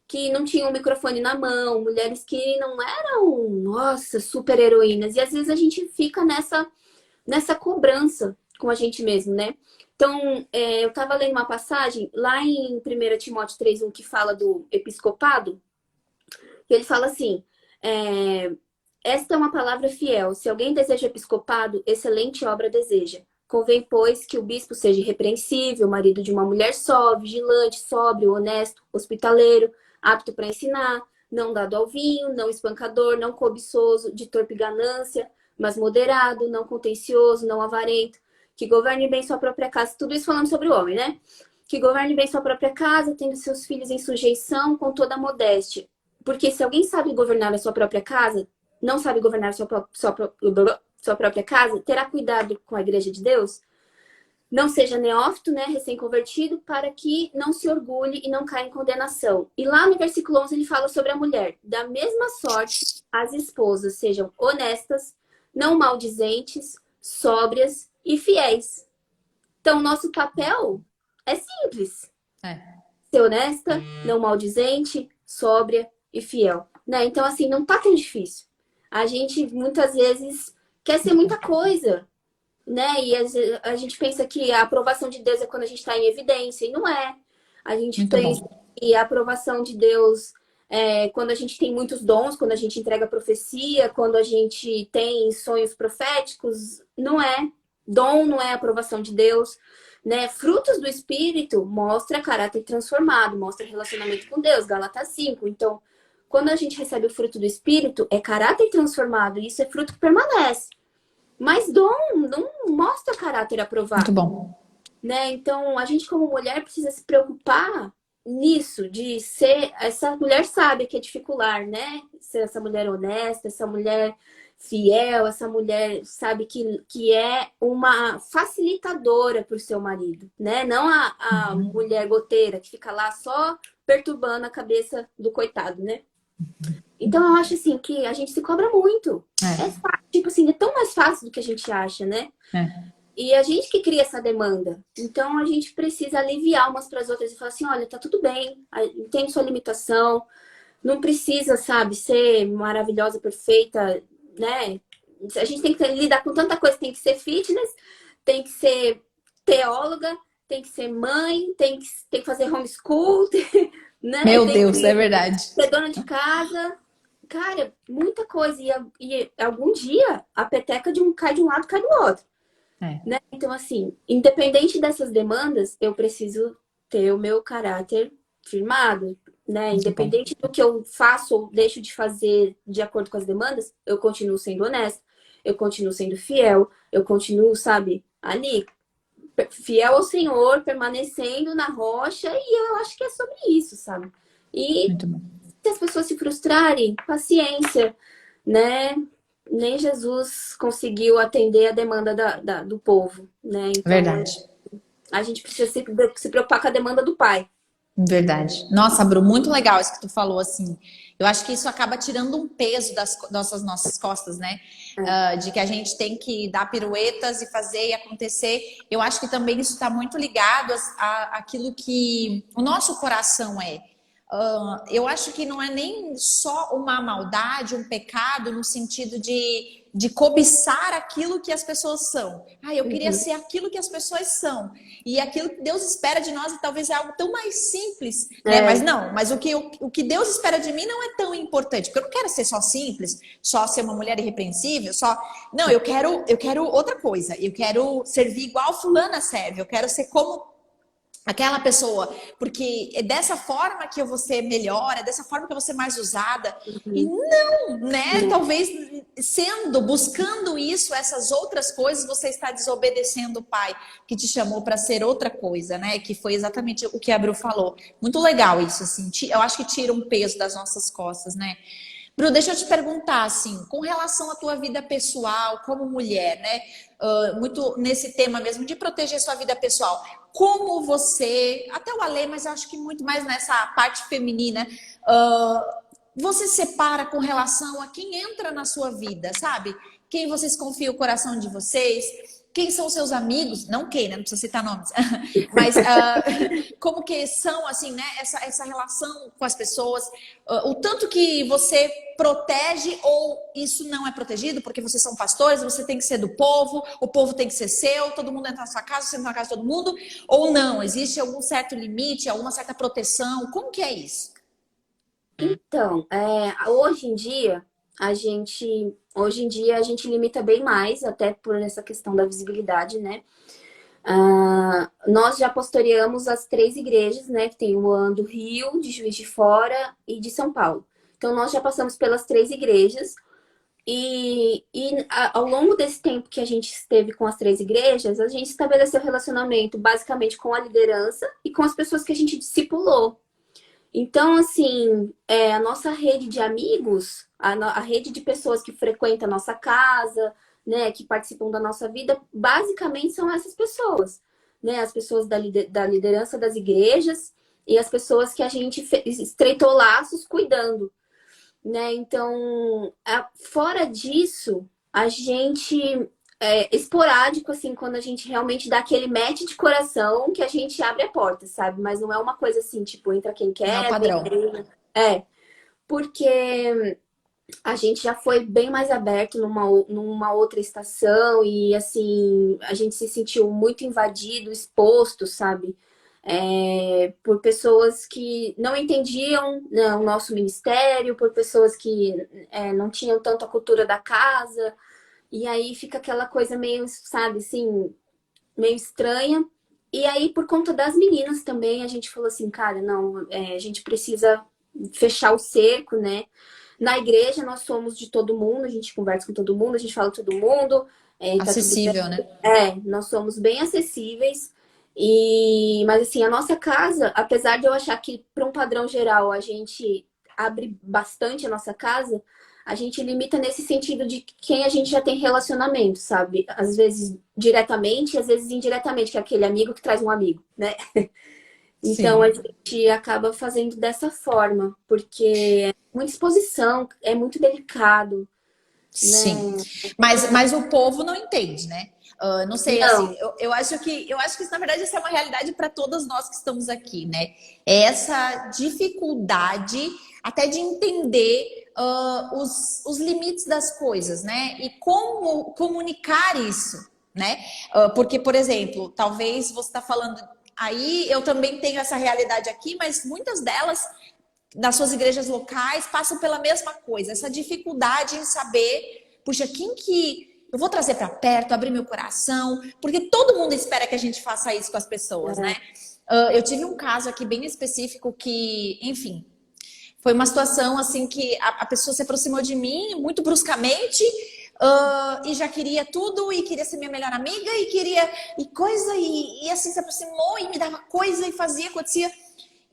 [SPEAKER 2] que não tinham o microfone na mão, mulheres que não eram, nossa, super heroínas. E às vezes a gente fica nessa cobrança com a gente mesmo, né? Então, eu estava lendo uma passagem lá em 1 Timóteo 3:1 que fala do episcopado, e ele fala assim, esta é uma palavra fiel. Se alguém deseja episcopado, excelente obra deseja. Convém, pois, que o bispo seja irrepreensível, marido de uma mulher só, vigilante, sóbrio, honesto, hospitaleiro, apto para ensinar, não dado ao vinho, não espancador, não cobiçoso, de torpe ganância, mas moderado, não contencioso, não avarento, que governe bem sua própria casa. Tudo isso falando sobre o homem, né? Que governe bem sua própria casa, tendo seus filhos em sujeição com toda a modéstia. Porque se alguém sabe governar a sua própria casa, não sabe governar sua própria casa, terá cuidado com a igreja de Deus. Não seja neófito, né, recém-convertido, para que não se orgulhe e não caia em condenação. E lá no versículo 11 ele fala sobre a mulher. Da mesma sorte, as esposas sejam honestas, não maldizentes, sóbrias e fiéis. Então, nosso papel é simples. Ser honesta, não maldizente, sóbria e fiel. Né? Então, assim, não tá tão difícil. A gente, muitas vezes, quer ser muita coisa, né? E a gente pensa que a aprovação de Deus é quando a gente está em evidência, e não é. A gente
[SPEAKER 1] Muito
[SPEAKER 2] pensa
[SPEAKER 1] bom.
[SPEAKER 2] que a aprovação de Deus é quando a gente tem muitos dons, quando a gente entrega profecia, quando a gente tem sonhos proféticos. Não é. Dom não é aprovação de Deus, né? Frutos do Espírito mostra caráter transformado, mostra relacionamento com Deus, Gálatas 5. Então, quando a gente recebe o fruto do Espírito, é caráter transformado, e isso é fruto que permanece. Mas dom não mostra caráter aprovado.
[SPEAKER 1] Muito bom.
[SPEAKER 2] Né? Então, a gente como mulher precisa se preocupar nisso, de ser essa mulher sábia que é dificular, né? Ser essa mulher honesta, essa mulher fiel, essa mulher, sabe, que é uma facilitadora para o seu marido, né? Não a mulher goteira que fica lá só perturbando a cabeça do coitado, né? Então, eu acho assim que a gente se cobra muito. Tipo assim, é tão mais fácil do que a gente acha, né? E a gente que cria essa demanda. Então, a gente precisa aliviar umas para as outras e falar assim, olha, tá tudo bem, entende sua limitação, não precisa, sabe, ser maravilhosa, perfeita, né? A gente tem que lidar com tanta coisa, tem que ser fitness, tem que ser teóloga, tem que ser mãe, tem que fazer homeschool, né?
[SPEAKER 1] Meu
[SPEAKER 2] Tem
[SPEAKER 1] Deus,
[SPEAKER 2] que
[SPEAKER 1] é verdade.
[SPEAKER 2] ser dona de casa. Cara, muita coisa. E algum dia a peteca cai de um lado, cai do outro. Né? Então, assim, independente dessas demandas, eu preciso ter o meu caráter firmado, né? Independente do que eu faço ou deixo de fazer de acordo com as demandas, eu continuo sendo honesta, eu continuo sendo fiel, eu continuo, sabe, ali, fiel ao Senhor, permanecendo na rocha, e eu acho que é sobre isso, sabe? E se as pessoas se frustrarem, paciência, né? nem Jesus conseguiu atender a demanda do povo, né? Então,
[SPEAKER 1] Verdade.
[SPEAKER 2] a gente precisa se preocupar com a demanda do Pai.
[SPEAKER 1] Verdade. Nossa, Bru, muito legal isso que tu falou, assim. Eu acho que isso acaba tirando um peso das nossas costas, né? De que a gente tem que dar piruetas e fazer e acontecer. Eu acho que também isso está muito ligado àquilo que o nosso coração é. Eu acho que não é nem só uma maldade, um pecado, no sentido de cobiçar aquilo que as pessoas são. Ah, eu queria ser aquilo que as pessoas são. E aquilo que Deus espera de nós talvez é algo tão mais simples, né? Mas não, mas o que Deus espera de mim não é tão importante. Porque eu não quero ser só simples, só ser uma mulher irrepreensível, só... Não, eu quero outra coisa. Eu quero servir igual fulana serve. Eu quero ser como aquela pessoa, porque é dessa forma que eu vou ser melhor, é dessa forma que eu vou ser mais usada. E não, né? Talvez buscando isso, essas outras coisas, você está desobedecendo o Pai que te chamou para ser outra coisa, né? Que foi exatamente o que a Bru falou. Muito legal isso, assim. Eu acho que tira um peso das nossas costas, né? Bru, deixa eu te perguntar, assim, com relação à tua vida pessoal, como mulher, né? Muito nesse tema mesmo de proteger sua vida pessoal. Como você, até o Ale, mas eu acho que muito mais nessa parte feminina, você separa com relação a quem entra na sua vida, sabe? Quem vocês confiam o coração de vocês? Quem são seus amigos? Não quem, né? Não precisa citar nomes. Mas como que são, assim, né? Essa relação com as pessoas. O tanto que você protege ou isso não é protegido, porque vocês são pastores, você tem que ser do povo, o povo tem que ser seu, todo mundo entra na sua casa, você entra na casa de todo mundo. Ou não? Existe algum certo limite, alguma certa proteção? Como que é isso?
[SPEAKER 2] Então, hoje em dia a gente limita bem mais, até por essa questão da visibilidade, né? Nós já pastoreamos as 3 igrejas, né? Que tem o do Rio, de Juiz de Fora e de São Paulo. Então, nós já passamos pelas 3 igrejas. Ao longo desse tempo que a gente esteve com as 3 igrejas, a gente estabeleceu relacionamento basicamente com a liderança e com as pessoas que a gente discipulou. Então, assim, a nossa rede de amigos, a rede de pessoas que frequentam a nossa casa, né, que participam da nossa vida, basicamente são essas pessoas, né? As pessoas da liderança das igrejas e as pessoas que a gente estreitou laços cuidando, né? Então, fora disso, a gente... esporádico, assim, quando a gente realmente dá aquele match de coração que a gente abre a porta, sabe? Mas não é uma coisa assim, tipo, entra quem
[SPEAKER 1] Não é o
[SPEAKER 2] quer,
[SPEAKER 1] padrão.
[SPEAKER 2] porque a gente já foi bem mais aberto numa outra estação e, assim, a gente se sentiu muito invadido, exposto, sabe? Por pessoas que não entendiam, né, o nosso ministério, por pessoas que não tinham tanto a cultura da casa. E aí fica aquela coisa meio, sabe, assim, meio estranha. E aí, por conta das meninas também, a gente falou assim, cara, não, a gente precisa fechar o cerco, né? Na igreja, nós somos de todo mundo, a gente conversa com todo mundo, a gente fala com todo mundo. Tá
[SPEAKER 1] Acessível,
[SPEAKER 2] tudo
[SPEAKER 1] né?
[SPEAKER 2] bem. Nós somos bem acessíveis. Mas assim, a nossa casa, apesar de eu achar que, para um padrão geral, a gente abre bastante a nossa casa, a gente limita nesse sentido de quem a gente já tem relacionamento, sabe? Às vezes diretamente, às vezes indiretamente, que é aquele amigo que traz um amigo, né? Então a
[SPEAKER 1] Sim.
[SPEAKER 2] gente acaba fazendo dessa forma, porque é muita exposição, é muito delicado,
[SPEAKER 1] Sim,
[SPEAKER 2] né?
[SPEAKER 1] mas o povo não entende, né? Não sei, assim,
[SPEAKER 2] Não,
[SPEAKER 1] eu acho que isso, na verdade, isso é uma realidade para todas nós que estamos aqui, né? É essa dificuldade até de entender os limites das coisas, né? E como comunicar isso, né? Porque, por exemplo, talvez você está falando aí, eu também tenho essa realidade aqui, mas muitas delas das suas igrejas locais passam pela mesma coisa, essa dificuldade em saber, puxa, quem que eu vou trazer para perto, abrir meu coração, porque todo mundo espera que a gente faça isso com as pessoas, né? Eu tive um caso aqui bem específico que, enfim, foi uma situação assim que a pessoa se aproximou de mim muito bruscamente. E já queria tudo, e queria ser minha melhor amiga, e queria, e coisa, e assim se aproximou, e me dava coisa, e fazia, acontecia.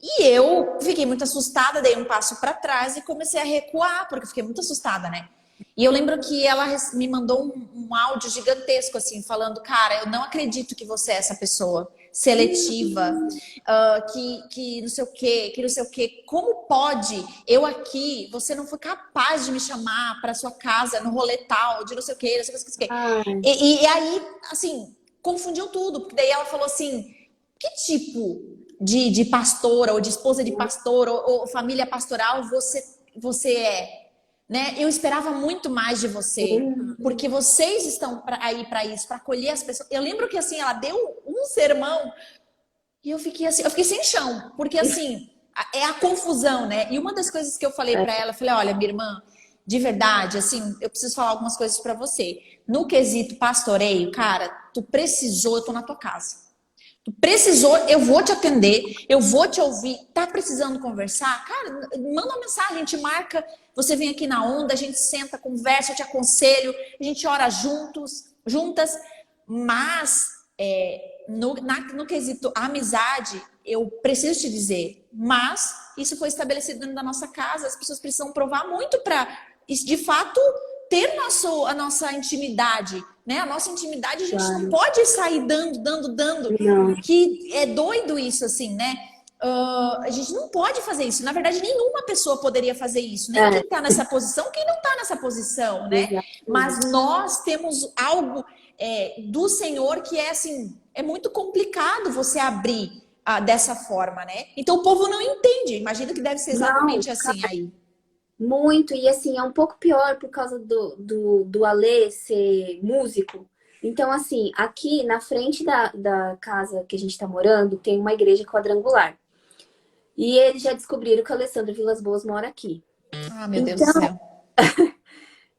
[SPEAKER 1] E eu fiquei muito assustada, dei um passo para trás e comecei a recuar, porque eu fiquei muito assustada, né? E eu lembro que ela me mandou um áudio gigantesco, assim, falando, cara, eu não acredito que você é essa pessoa seletiva, que não sei o quê, que não sei o quê. Como pode eu aqui, você não foi capaz de me chamar para sua casa no rolê tal, de não sei o quê, não sei o quê, não sei o quê.
[SPEAKER 2] Ai,
[SPEAKER 1] E aí, assim, confundiu tudo, porque daí ela falou assim, que tipo de pastora, ou de esposa de pastor, ou família pastoral você é? Né? Eu esperava muito mais de você, porque vocês estão aí para isso, para acolher as pessoas. Eu lembro que assim, ela deu um sermão e eu fiquei assim, eu fiquei sem chão, porque assim, é a confusão, né? E uma das coisas que eu falei para ela, eu falei, olha, minha irmã, de verdade, assim, eu preciso falar algumas coisas para você. No quesito pastoreio, cara, tu precisou, eu tô na tua casa. Tu precisou, eu vou te atender, eu vou te ouvir. Tá precisando conversar? Cara, manda uma mensagem, a gente marca, você vem aqui na onda, a gente senta, conversa, eu te aconselho, a gente ora juntas. Mas no quesito amizade, eu preciso te dizer, mas isso foi estabelecido dentro da nossa casa, as pessoas precisam provar muito para, de fato, ter a nossa intimidade, né? A nossa intimidade a gente não pode sair dando.
[SPEAKER 2] não.
[SPEAKER 1] Que é doido isso, assim, né? A gente não pode fazer isso. Na verdade, nenhuma pessoa poderia fazer isso. Nem quem tá nessa posição, quem não tá nessa posição, né? Mas nós temos algo do Senhor que é, assim, é muito complicado você abrir dessa forma, né? Então o povo não entende. Imagino que deve ser exatamente
[SPEAKER 2] Não,
[SPEAKER 1] assim aí.
[SPEAKER 2] muito, e assim, é um pouco pior por causa do Alê ser músico. Então, assim, aqui na frente da casa que a gente tá morando, tem uma igreja quadrangular. E eles já descobriram que o Alessandro Vilas Boas mora aqui.
[SPEAKER 1] Ah, meu Deus do
[SPEAKER 2] Então,
[SPEAKER 1] céu.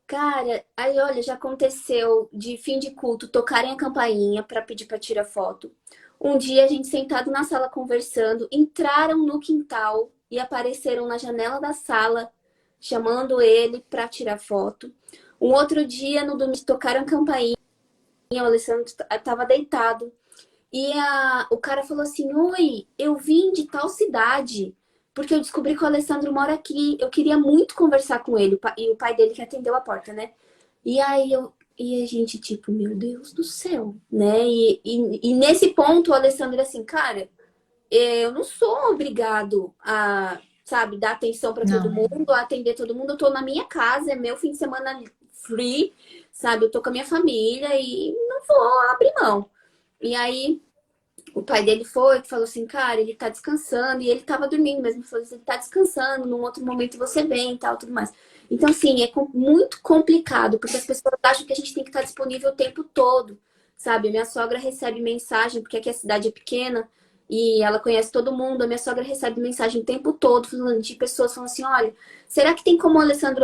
[SPEAKER 2] cara, aí olha, já aconteceu de fim de culto tocarem a campainha pra pedir pra tirar foto. Um dia a gente sentado na sala conversando, entraram no quintal e apareceram na janela da sala chamando ele pra tirar foto. Um outro dia, no domingo, tocaram a campainha, o Alessandro estava deitado. E o cara falou assim, oi, eu vim de tal cidade, porque eu descobri que o Alessandro mora aqui. Eu queria muito conversar com ele. E o pai dele que atendeu a porta, né? E aí e a gente, tipo, meu Deus do céu, né? E nesse ponto, o Alessandro assim, cara, eu não sou obrigado a, sabe, dar atenção para todo
[SPEAKER 1] Não.
[SPEAKER 2] mundo, a atender todo mundo. Eu tô na minha casa, é meu fim de semana free, sabe? Eu tô com a minha família e não vou abrir mão. E aí, o pai dele falou assim, cara, ele tá descansando. E ele tava dormindo mesmo. Ele falou assim, ele tá descansando, num outro momento você vem e tal, tudo mais. Então, assim, é muito complicado, porque as pessoas acham que a gente tem que estar disponível o tempo todo, sabe? Minha sogra recebe mensagem, porque aqui a cidade é pequena, e ela conhece todo mundo. A minha sogra recebe mensagem o tempo todo, falando de pessoas falando assim, olha, será que tem como o Alessandro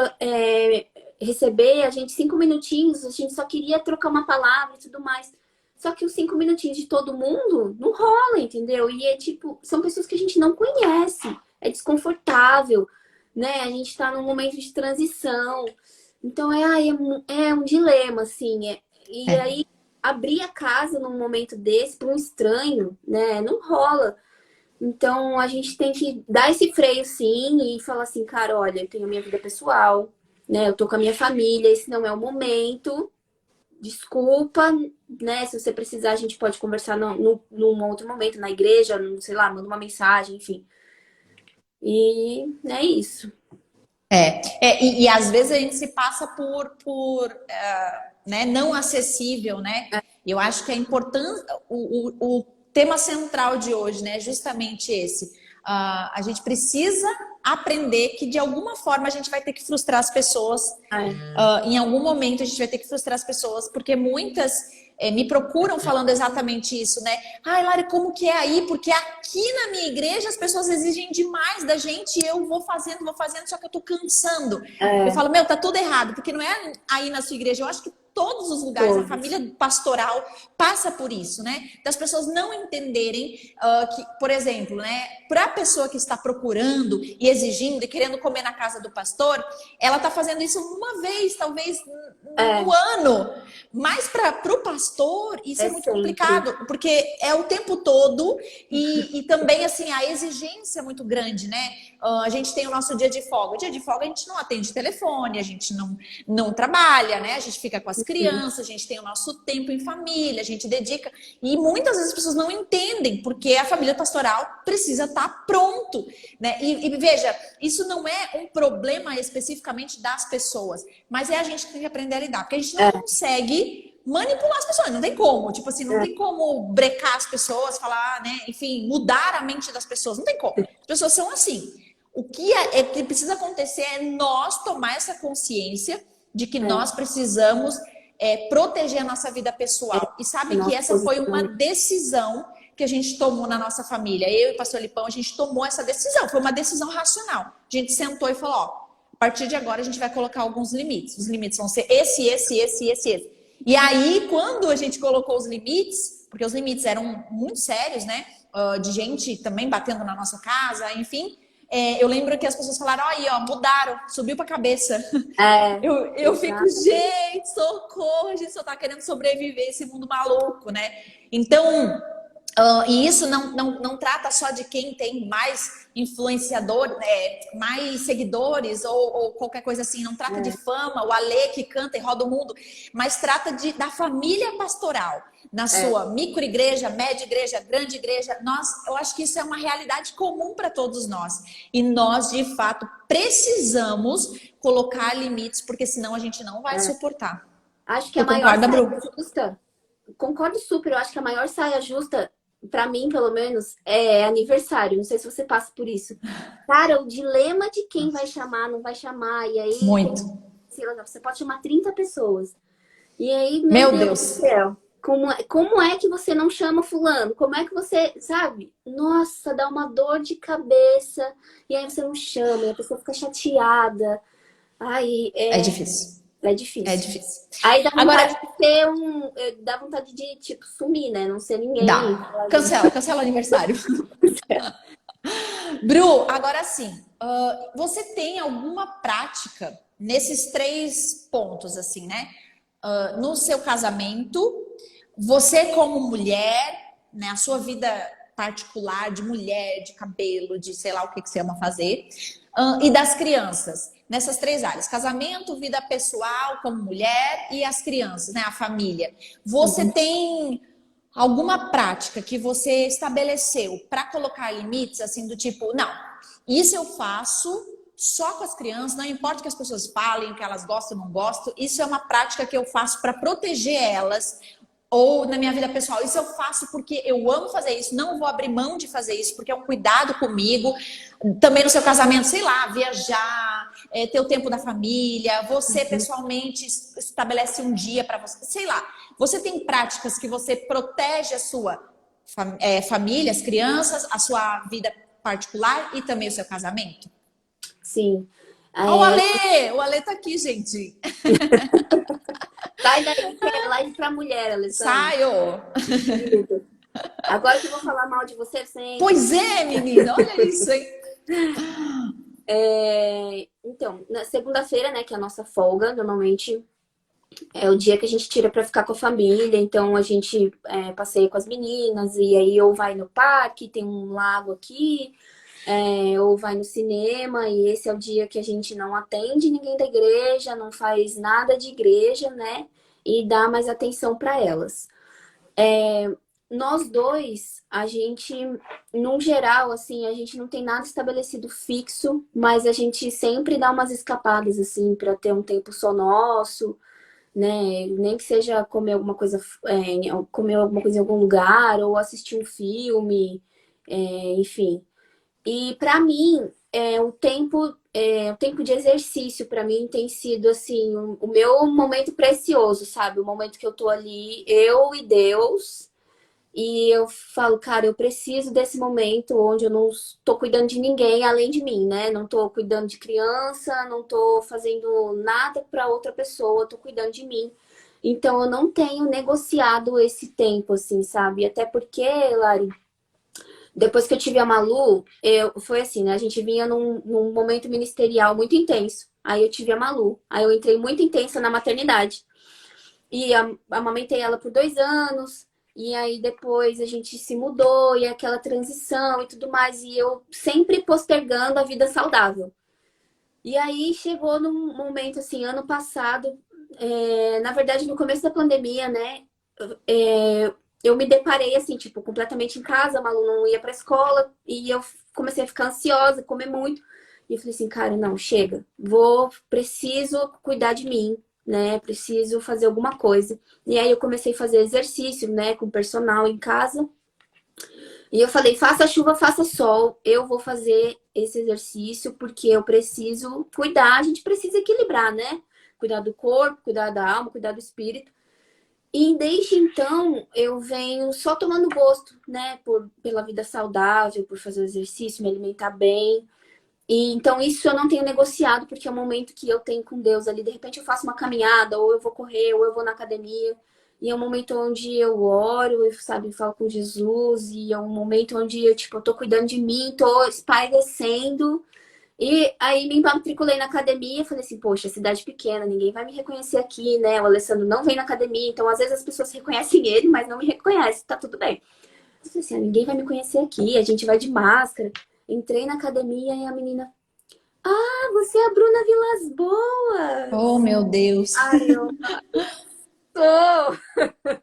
[SPEAKER 2] receber a gente 5 minutinhos? A gente só queria trocar uma palavra e tudo mais. Só que os 5 minutinhos de todo mundo não rola, entendeu? E é tipo, são pessoas que a gente não conhece. É desconfortável, né? A gente tá num momento de transição. Então é um dilema, assim. E
[SPEAKER 1] É.
[SPEAKER 2] aí, abrir a casa num momento desse para um estranho, né? Não rola. Então a gente tem que dar esse freio, sim, e falar assim, cara, olha, eu tenho a minha vida pessoal, né? Eu tô com a minha família, esse não é o momento. Desculpa, né? Se você precisar, a gente pode conversar num outro momento, na igreja, sei lá, manda uma mensagem, enfim. E é isso.
[SPEAKER 1] E às vezes a gente se passa né, não acessível, né? E eu acho que a importância, o tema central de hoje, né, é justamente esse. A gente precisa aprender que de alguma forma a gente vai ter que frustrar as pessoas. Em algum momento a gente vai ter que frustrar as pessoas, porque muitas me procuram falando exatamente isso, né? Ai, Lari, como que é aí? Porque aqui na minha igreja as pessoas exigem demais da gente e eu vou fazendo, só que eu tô cansando. Eu
[SPEAKER 2] É,
[SPEAKER 1] falo, meu, tá tudo errado, porque não é aí na sua igreja. Eu acho que todos os lugares, a família pastoral passa por isso, né? Das pessoas não entenderem que, por exemplo, né, para a pessoa que está procurando e exigindo e querendo comer na casa do pastor, ela está fazendo isso uma vez, talvez no ano. Mas para o pastor, isso é muito
[SPEAKER 2] sempre
[SPEAKER 1] complicado, porque é o tempo todo e também, assim, a exigência é muito grande, né? A gente tem o nosso dia de folga. O dia de folga a gente não atende telefone, a gente não trabalha, né? A gente fica com as crianças, a gente tem o nosso tempo em família, a gente dedica. E muitas vezes as pessoas não entendem porque a família pastoral precisa estar pronto, né? E veja, isso não é um problema especificamente das pessoas, mas é a gente que tem que aprender a lidar, porque a gente não consegue manipular as pessoas, não tem como, tipo assim, não tem como brecar as pessoas, falar, né, enfim, mudar a mente das pessoas, não tem como. As pessoas são assim. O que precisa acontecer é nós tomar essa consciência de que nós precisamos proteger a nossa vida pessoal. E sabe que essa foi uma decisão que a gente tomou na nossa família. Eu e o pastor Lipão, a gente tomou essa decisão. Foi uma decisão racional. A gente sentou e falou, ó, a partir de agora a gente vai colocar alguns limites. Os limites vão ser esse. E aí, quando a gente colocou os limites, porque os limites eram muito sérios, né? De gente também batendo na nossa casa, enfim. Eu lembro que as pessoas falaram, aí, ó, mudaram, subiu pra cabeça. Eu fico, gente, socorro, a gente só tá querendo sobreviver esse mundo maluco, né? Então, e isso não trata só de quem tem mais influenciador, mais seguidores ou qualquer coisa assim, não trata de fama, o Alê que canta e roda o mundo, mas trata da família pastoral, na sua microigreja, média igreja, grande igreja. Eu acho que isso é uma realidade comum para todos nós. E nós, de fato, precisamos colocar limites, porque senão a gente não vai suportar.
[SPEAKER 2] Acho que a maior saia justa, concordo super, eu acho que a maior saia justa, pra mim, pelo menos, é aniversário. Não sei se você passa por isso. Cara, o dilema de quem vai chamar, não vai chamar. E aí,
[SPEAKER 1] muito.
[SPEAKER 2] Você pode chamar 30 pessoas. E aí,
[SPEAKER 1] meu Deus
[SPEAKER 2] do céu. Como é que você não chama fulano? Como é que você, sabe? Nossa, dá uma dor de cabeça. E aí você não chama, e a pessoa fica chateada. Aí,
[SPEAKER 1] é difícil.
[SPEAKER 2] É difícil.
[SPEAKER 1] É difícil.
[SPEAKER 2] Aí dá vontade de ter dá vontade de, tipo, sumir, né? Não ser ninguém.
[SPEAKER 1] Dá. Cancela o aniversário. Bru, agora sim, você tem alguma prática nesses 3 pontos, assim, né? No seu casamento, você como mulher, né? A sua vida particular de mulher, de cabelo, de sei lá o que você ama fazer, e das crianças. Nessas 3 áreas, casamento, vida pessoal como mulher e as crianças, né, a família. Você tem alguma prática que você estabeleceu para colocar limites, assim, do tipo, não, isso eu faço só com as crianças, não importa o que as pessoas falem, o que elas gostam ou não gostam, isso é uma prática que eu faço para proteger elas, ou na minha vida pessoal, isso eu faço porque eu amo fazer isso, não vou abrir mão de fazer isso, porque é um cuidado comigo. Também no seu casamento, sei lá, viajar, ter o tempo da família, você pessoalmente estabelece um dia para você, sei lá. Você tem práticas que você protege a sua família, as crianças, a sua vida particular e também o seu casamento?
[SPEAKER 2] Sim.
[SPEAKER 1] O Ale tá aqui, gente.
[SPEAKER 2] Sai daí, que é live pra mulher, Alessandra.
[SPEAKER 1] Saio!
[SPEAKER 2] Agora que eu vou falar mal de você, sempre.
[SPEAKER 1] Pois é, menina, olha isso, hein?
[SPEAKER 2] Então, na segunda-feira, né, que é a nossa folga, normalmente é o dia que a gente tira pra ficar com a família. Então, a gente passeia com as meninas e aí ou vai no parque, tem um lago aqui, ou vai no cinema, e esse é o dia que a gente não atende ninguém da igreja, não faz nada de igreja, né? E dá mais atenção para elas. Nós dois, a gente, num geral, assim, a gente não tem nada estabelecido fixo, mas a gente sempre dá umas escapadas, assim, para ter um tempo só nosso, né? Nem que seja comer alguma coisa em algum lugar, ou assistir um filme, enfim. E para mim, o tempo de exercício para mim tem sido assim o meu momento precioso, sabe? O momento que eu tô ali, eu e Deus, e eu falo, cara, eu preciso desse momento onde eu não tô cuidando de ninguém além de mim, né? Não tô cuidando de criança, não tô fazendo nada para outra pessoa, tô cuidando de mim. Então, eu não tenho negociado esse tempo, assim, sabe? Até porque, Lari, depois que eu tive a Malu, foi assim, né? A gente vinha num momento ministerial muito intenso. Aí eu tive a Malu. Aí eu entrei muito intensa na maternidade. E amamentei ela por 2 anos. E aí depois a gente se mudou e aquela transição e tudo mais. E eu sempre postergando a vida saudável. E aí chegou num momento assim, ano passado, na verdade no começo da pandemia, né? é, eu me deparei assim, tipo, completamente em casa, a Malu não ia pra escola e eu comecei a ficar ansiosa, comer muito. E eu falei assim, cara, não, chega. Preciso cuidar de mim, né? Preciso fazer alguma coisa. E aí eu comecei a fazer exercício, né, com personal em casa. E eu falei, faça chuva, faça sol, eu vou fazer esse exercício porque eu preciso cuidar, a gente precisa equilibrar, né? Cuidar do corpo, cuidar da alma, cuidar do espírito. E desde então eu venho só tomando gosto, né? Pela vida saudável, por fazer exercício, me alimentar bem. E então isso eu não tenho negociado, porque é o momento que eu tenho com Deus ali. De repente eu faço uma caminhada, ou eu vou correr, ou eu vou na academia. E é um momento onde eu oro, eu, sabe, falo com Jesus. E é um momento onde eu, tipo, eu tô cuidando de mim, tô espairecendo. E aí me matriculei na academia, falei assim, poxa, cidade pequena, ninguém vai me reconhecer aqui, né? O Alessandro não vem na academia, então às vezes as pessoas reconhecem ele, mas não me reconhecem, tá tudo bem. Eu falei assim, ninguém vai me conhecer aqui, a gente vai de máscara. Entrei na academia e a menina, ah, você é a Bruna Vilas
[SPEAKER 1] Oh,
[SPEAKER 2] Boas.
[SPEAKER 1] meu Deus.
[SPEAKER 2] Ai, eu sou.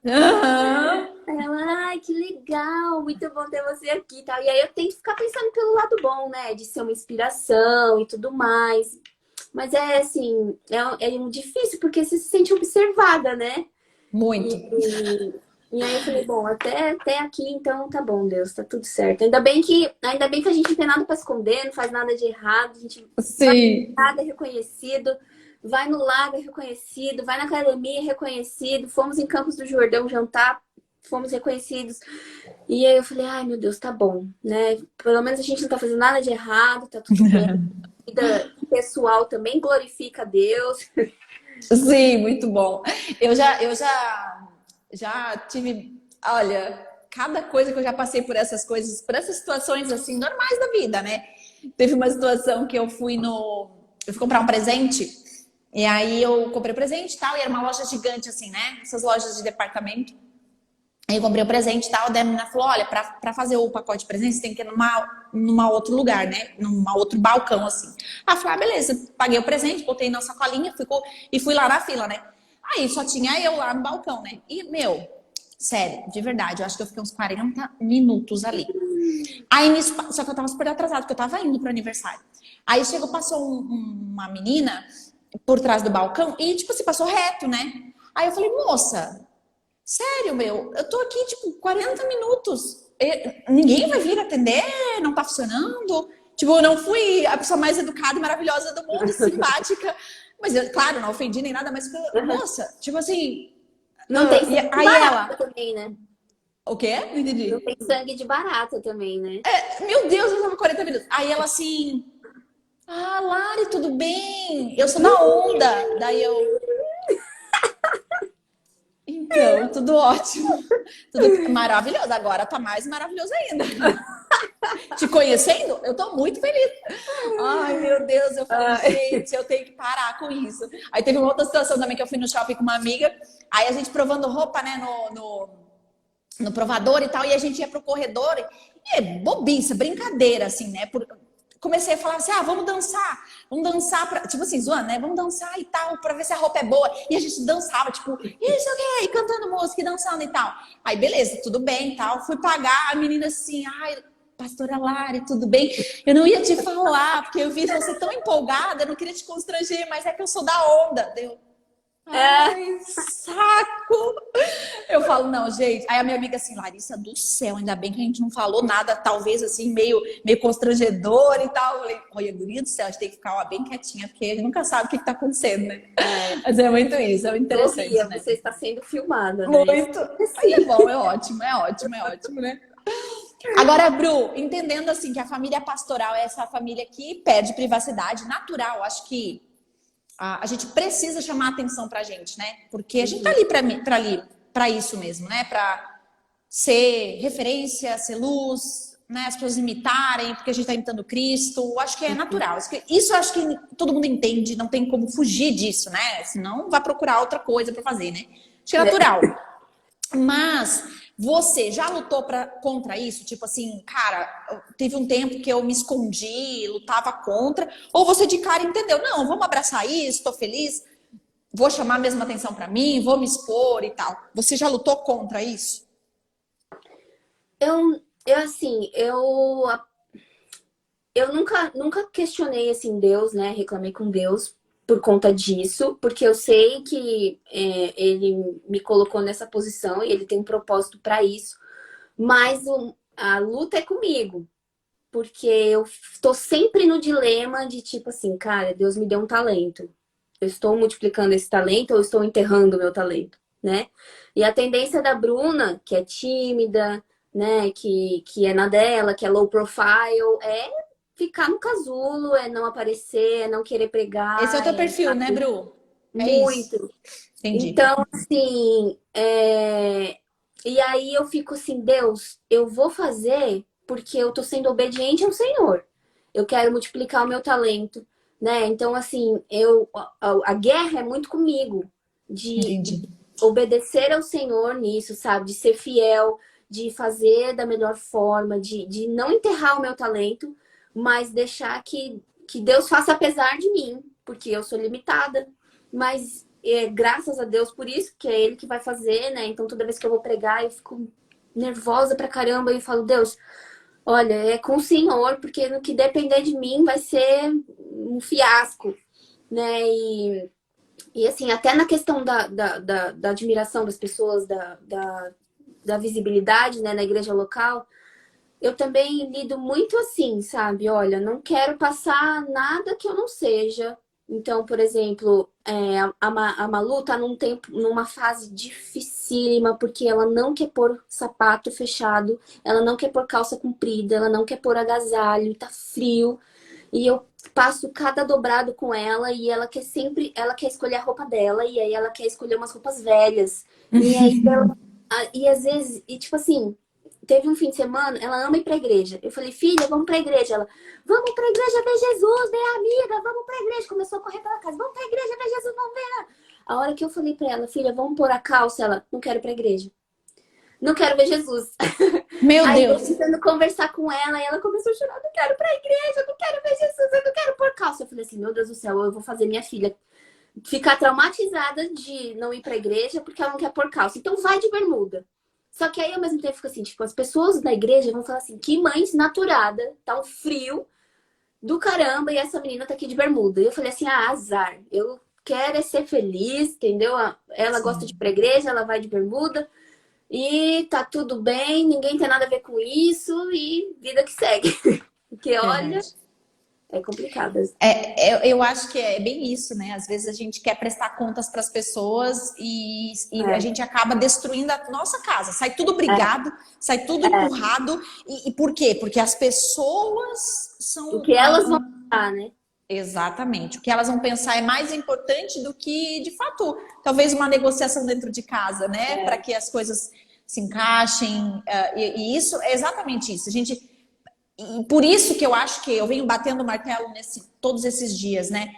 [SPEAKER 1] Aham.
[SPEAKER 2] Ela, ai, que legal, muito bom ter você aqui e tal. E aí eu tento ficar pensando pelo lado bom, né? De ser uma inspiração e tudo mais. Mas é assim, é um difícil porque você se sente observada, né?
[SPEAKER 1] Muito.
[SPEAKER 2] E aí eu falei, bom, até aqui então tá bom, Deus, tá tudo certo. Ainda bem que a gente não tem nada pra esconder, não faz nada de errado, a gente vai
[SPEAKER 1] Sim.
[SPEAKER 2] no nada é reconhecido, vai no lago é reconhecido, vai na academia é reconhecido, fomos em Campos do Jordão jantar, fomos reconhecidos. E aí eu falei, ai meu Deus, tá bom, né? Pelo menos a gente não tá fazendo nada de errado, tá tudo bem. Vida pessoal também glorifica a Deus.
[SPEAKER 1] Sim, muito bom. Eu já tive, olha, cada coisa que eu já passei por essas coisas, por essas situações assim normais da vida, né? Teve uma situação que eu fui comprar um presente e aí eu comprei o presente e tal, e era uma loja gigante assim, né? Essas lojas de departamento. Aí eu comprei o presente e tal, daí a menina falou, olha, pra fazer o pacote de presente, você tem que ir numa outro lugar, né? Numa outro balcão, assim. Aí eu falei, ah, beleza. Paguei o presente, botei na sacolinha, e fui lá na fila, né? Aí só tinha eu lá no balcão, né? E, meu, sério, de verdade, eu acho que eu fiquei uns 40 minutos ali. Aí, só que eu tava super atrasada, porque eu tava indo pro aniversário. Aí passou uma menina por trás do balcão e, tipo assim, passou reto, né? Aí eu falei, moça, sério, meu, eu tô aqui, tipo, 40 minutos. Ninguém vai vir atender, não tá funcionando. Tipo, eu não fui a pessoa mais educada e maravilhosa do mundo, simpática. Mas, claro, não ofendi nem nada, mas, moça, tipo assim.
[SPEAKER 2] Não tem
[SPEAKER 1] E
[SPEAKER 2] sangue de
[SPEAKER 1] aí
[SPEAKER 2] barata
[SPEAKER 1] ela.
[SPEAKER 2] também, né?
[SPEAKER 1] O quê? Não
[SPEAKER 2] Não
[SPEAKER 1] entendi.
[SPEAKER 2] tem sangue de barata também, né?
[SPEAKER 1] Meu Deus, eu tava 40 minutos. Aí ela assim. Ah, Lari, tudo bem? Eu sou da onda. Daí eu. Então, tudo ótimo. Tudo maravilhoso. Agora tá mais maravilhoso ainda. Te conhecendo, eu tô muito feliz. Ai, meu Deus, eu falei, gente, eu tenho que parar com isso. Aí teve uma outra situação também que eu fui no shopping com uma amiga, aí a gente provando roupa, né, no provador e tal, e a gente ia pro corredor, e é bobiça, brincadeira, assim, né? Comecei a falar assim, vamos dançar, tipo assim, zoando, né? Vamos dançar e tal, pra ver se a roupa é boa. E a gente dançava, tipo, isso aqui, e cantando música, e dançando e tal. Aí, beleza, tudo bem e tal. Fui pagar, a menina assim, ai, pastora Lari, tudo bem? Eu não ia te falar, porque eu vi você tão empolgada, eu não queria te constranger, mas é que eu sou da onda. Deu.
[SPEAKER 2] É.
[SPEAKER 1] Ai, saco! Eu falo, não, gente. Aí a minha amiga assim, Larissa do céu, ainda bem que a gente não falou nada, talvez assim, meio constrangedor e tal. Eu falei, olha, guria do céu, a gente tem que ficar bem quietinha, porque a gente nunca sabe o que tá acontecendo, né? Mas é muito isso, é muito interessante,
[SPEAKER 2] Sorria,
[SPEAKER 1] né?
[SPEAKER 2] você está sendo filmada, né?
[SPEAKER 1] Muito. Mas é bom, é ótimo, é ótimo, é ótimo, né? Agora, Bru, entendendo assim que a família pastoral é essa família que pede privacidade natural, acho que a gente precisa chamar atenção pra gente, né? Porque a gente tá ali pra isso mesmo, né? Pra ser referência, ser luz, né? As pessoas imitarem, porque a gente tá imitando Cristo. Eu acho que é natural. Isso eu acho que todo mundo entende, não tem como fugir disso, né? Senão vai procurar outra coisa pra fazer, né? Acho que é natural. Mas você já lutou contra isso? Tipo assim, cara, teve um tempo que eu me escondi, lutava contra. Ou você de cara entendeu, não, vamos abraçar isso, tô feliz, vou chamar a mesma atenção pra mim, vou me expor e tal. Você já lutou contra isso?
[SPEAKER 2] Assim, eu nunca questionei, assim, Deus, né? Reclamei com Deus por conta disso, porque eu sei que ele me colocou nessa posição e ele tem um propósito para isso. Mas a luta é comigo, porque eu tô sempre no dilema de tipo assim, cara, Deus me deu um talento. Eu estou multiplicando esse talento ou eu estou enterrando o meu talento, né? E a tendência da Bruna, que é tímida, né, que é na dela, que é low profile, é ficar no casulo, é não aparecer, é não querer
[SPEAKER 1] Esse é o
[SPEAKER 2] pregar,
[SPEAKER 1] teu perfil, né,
[SPEAKER 2] sabe,
[SPEAKER 1] Bru? É isso.
[SPEAKER 2] muito.
[SPEAKER 1] Entendi.
[SPEAKER 2] Então, assim, e aí eu fico assim, Deus, eu vou fazer porque eu tô sendo obediente ao Senhor. Eu quero multiplicar o meu talento, né? Então, assim, a guerra é muito comigo, de
[SPEAKER 1] Entendi.
[SPEAKER 2] obedecer ao Senhor nisso, sabe? De ser fiel, de fazer da melhor forma, de não enterrar o meu talento, mas deixar que Deus faça apesar de mim, porque eu sou limitada. Mas graças a Deus por isso, que é Ele que vai fazer, né? Então toda vez que eu vou pregar, eu fico nervosa pra caramba e falo, Deus, olha, é com o Senhor, porque no que depender de mim vai ser um fiasco, né? E assim, até na questão da admiração das pessoas, da visibilidade, né, na igreja local, eu também lido muito assim, sabe? Olha, não quero passar nada que eu não seja. Então, por exemplo, a Malu tá numa fase dificílima, porque ela não quer pôr sapato fechado, ela não quer pôr calça comprida, ela não quer pôr agasalho, tá frio. E eu passo cada dobrado com ela e ela quer escolher a roupa dela, e aí ela quer escolher umas roupas velhas. E aí e às vezes, e tipo assim, teve um fim de semana, ela ama ir pra igreja. Eu falei, filha, vamos pra igreja. Ela, vamos pra igreja ver Jesus, minha amiga, vamos pra igreja. Começou a correr pela casa, vamos pra igreja ver Jesus, vamos ver. A hora que eu falei pra ela, filha, vamos pôr a calça, ela, não quero ir pra igreja. Não quero ver Jesus.
[SPEAKER 1] Meu
[SPEAKER 2] Aí eu
[SPEAKER 1] Deus.
[SPEAKER 2] tentando conversar com ela, e ela começou a chorar, não quero ir pra igreja, não quero ver Jesus, eu não quero pôr calça. Eu falei assim, meu Deus do céu, eu vou fazer minha filha ficar traumatizada de não ir pra igreja porque ela não quer pôr calça. Então vai de bermuda. Só que aí, ao mesmo tempo, fica assim, tipo, as pessoas da igreja vão falar assim, que mãe desnaturada, tá um frio do caramba e essa menina tá aqui de bermuda. E eu falei assim, azar. Eu quero é ser feliz, entendeu? Ela gosta de ir pra igreja, ela vai de bermuda e tá tudo bem, ninguém tem nada a ver com isso e vida que segue. Porque, olha,
[SPEAKER 1] Verdade.
[SPEAKER 2] é complicado.
[SPEAKER 1] Eu acho que é bem isso, né? Às vezes a gente quer prestar contas para as pessoas e a gente acaba destruindo a nossa casa. Sai tudo brigado, sai tudo empurrado. E por quê? Porque as pessoas
[SPEAKER 2] O
[SPEAKER 1] são.
[SPEAKER 2] que elas vão falar, né?
[SPEAKER 1] Exatamente. O que elas vão pensar é mais importante do que, de fato, talvez uma negociação dentro de casa, né? Para que as coisas se encaixem. E isso é exatamente isso. E por isso que eu acho que eu venho batendo o martelo todos esses dias, né?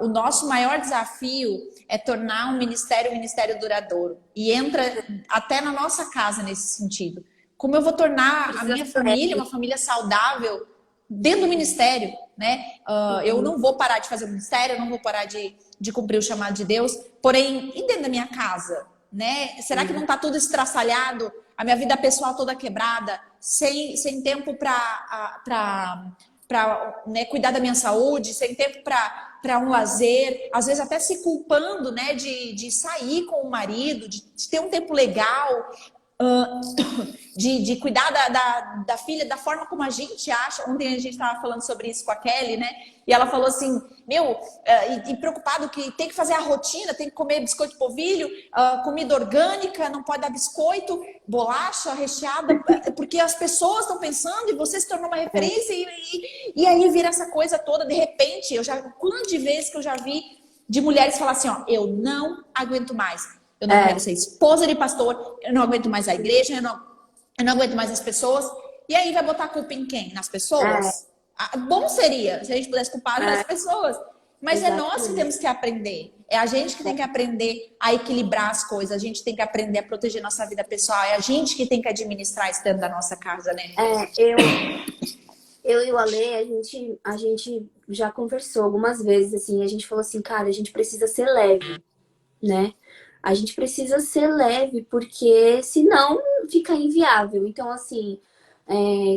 [SPEAKER 1] O nosso maior desafio é tornar um ministério duradouro. E entra até na nossa casa nesse sentido. Como eu vou tornar a minha família uma família saudável dentro do ministério, né? Eu não vou parar de fazer o ministério, eu não vou parar de cumprir o chamado de Deus. Porém, e dentro da minha casa, né? Será que não está tudo estraçalhado? A minha vida pessoal toda quebrada, sem tempo para né, cuidar da minha saúde, sem tempo para um lazer, às vezes até se culpando, né, de sair com o marido, de ter um tempo legal, de cuidar da filha da forma como a gente acha. Ontem a gente estava falando sobre isso com a Kelly, né? E ela falou assim, e preocupado que tem que fazer a rotina, tem que comer biscoito de polvilho, comida orgânica, não pode dar biscoito, bolacha recheada, porque as pessoas estão pensando e você se tornou uma referência e aí vira essa coisa toda. De repente, quantas de vezes que eu já vi de mulheres falar assim, ó, eu não aguento mais. Eu não quero ser esposa de pastor, eu não aguento mais a igreja, eu não aguento mais as pessoas. E aí vai botar a culpa em quem? Nas pessoas? Bom seria se a gente pudesse culpar as pessoas. Mas é nós que temos que aprender. É a gente que tem que aprender a equilibrar as coisas. A gente tem que aprender a proteger nossa vida pessoal. É a gente que tem que administrar isso dentro da nossa casa, né?
[SPEAKER 2] Eu e o Ale, a gente já conversou algumas vezes, assim, a gente falou assim, cara, a gente precisa ser leve, né? A gente precisa ser leve, porque senão fica inviável. Então, assim,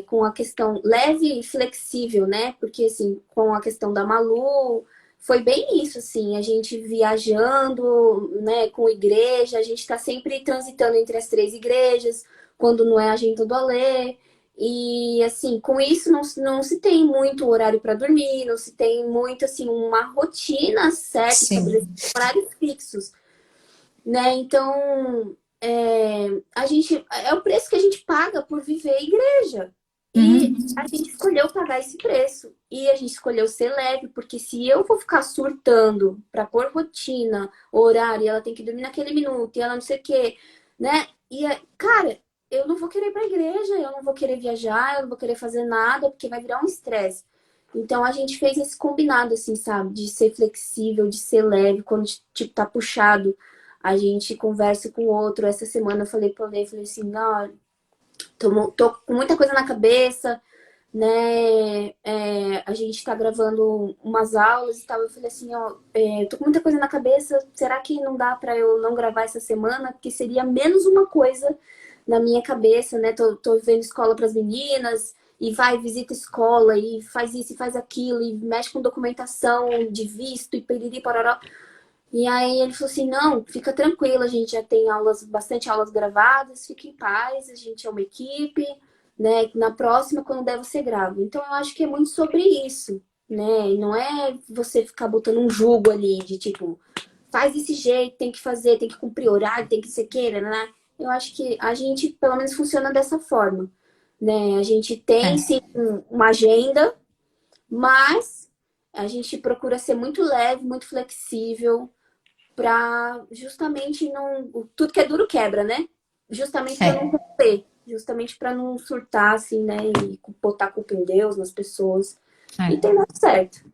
[SPEAKER 2] com a questão leve e flexível, né? Porque, assim, com a questão da Malu, foi bem isso, assim, a gente viajando, né, com igreja, a gente tá sempre transitando entre as 3 igrejas, quando não é a agenda do Ale. E, assim, com isso não se tem muito horário para dormir, não se tem muito, assim, uma rotina certa, estabelecida, horários fixos, né? Então, a gente, é o preço que a gente paga por viver a igreja. E a gente escolheu pagar esse preço. E a gente escolheu ser leve, porque se eu vou ficar surtando para pôr rotina, horário, e ela tem que dormir naquele minuto, e ela não sei o quê, né? E, cara, eu não vou querer ir pra igreja, eu não vou querer viajar, eu não vou querer fazer nada, porque vai virar um estresse. Então a gente fez esse combinado, assim, sabe? De ser flexível, de ser leve, quando, tipo, tá puxado, a gente conversa com o outro. Essa semana eu falei pra ele, falei assim, não, tô com muita coisa na cabeça, né? A gente tá gravando umas aulas e tal. Eu falei assim, ó, tô com muita coisa na cabeça, será que não dá pra eu não gravar essa semana? Porque seria menos uma coisa na minha cabeça, né? Tô vendo escola para as meninas, e vai, visita escola, e faz isso, e faz aquilo, e mexe com documentação de visto, e periri, pororó. E aí ele falou assim, não, fica tranquila, a gente já tem bastante aulas gravadas, fique em paz, a gente é uma equipe, né? Na próxima, quando der, você grava. Então, eu acho que é muito sobre isso, né? E não é você ficar botando um jugo ali de tipo, faz desse jeito, tem que fazer, tem que cumprir horário, tem que ser queira, né? Eu acho que a gente, pelo menos, funciona dessa forma, né? A gente tem, sim, uma agenda, mas a gente procura ser muito leve, muito flexível, para justamente não... Tudo que é duro quebra, né? Justamente para não romper, justamente para não surtar, assim, né? E botar culpa em Deus, nas pessoas. E tem dado certo.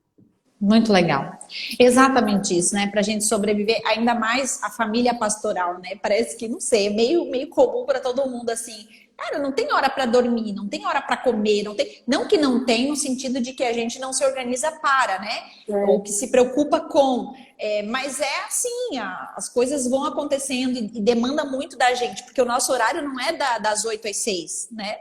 [SPEAKER 1] Muito legal. Exatamente isso, né? Para a gente sobreviver, ainda mais a família pastoral, né? Parece que, não sei, é meio comum para todo mundo assim. Cara, não tem hora para dormir, não tem hora para comer, não que não tem no sentido de que a gente não se organiza para, né? Ou que se preocupa com. Mas é assim, as coisas vão acontecendo e demanda muito da gente, porque o nosso horário não é das 8 às 6, né?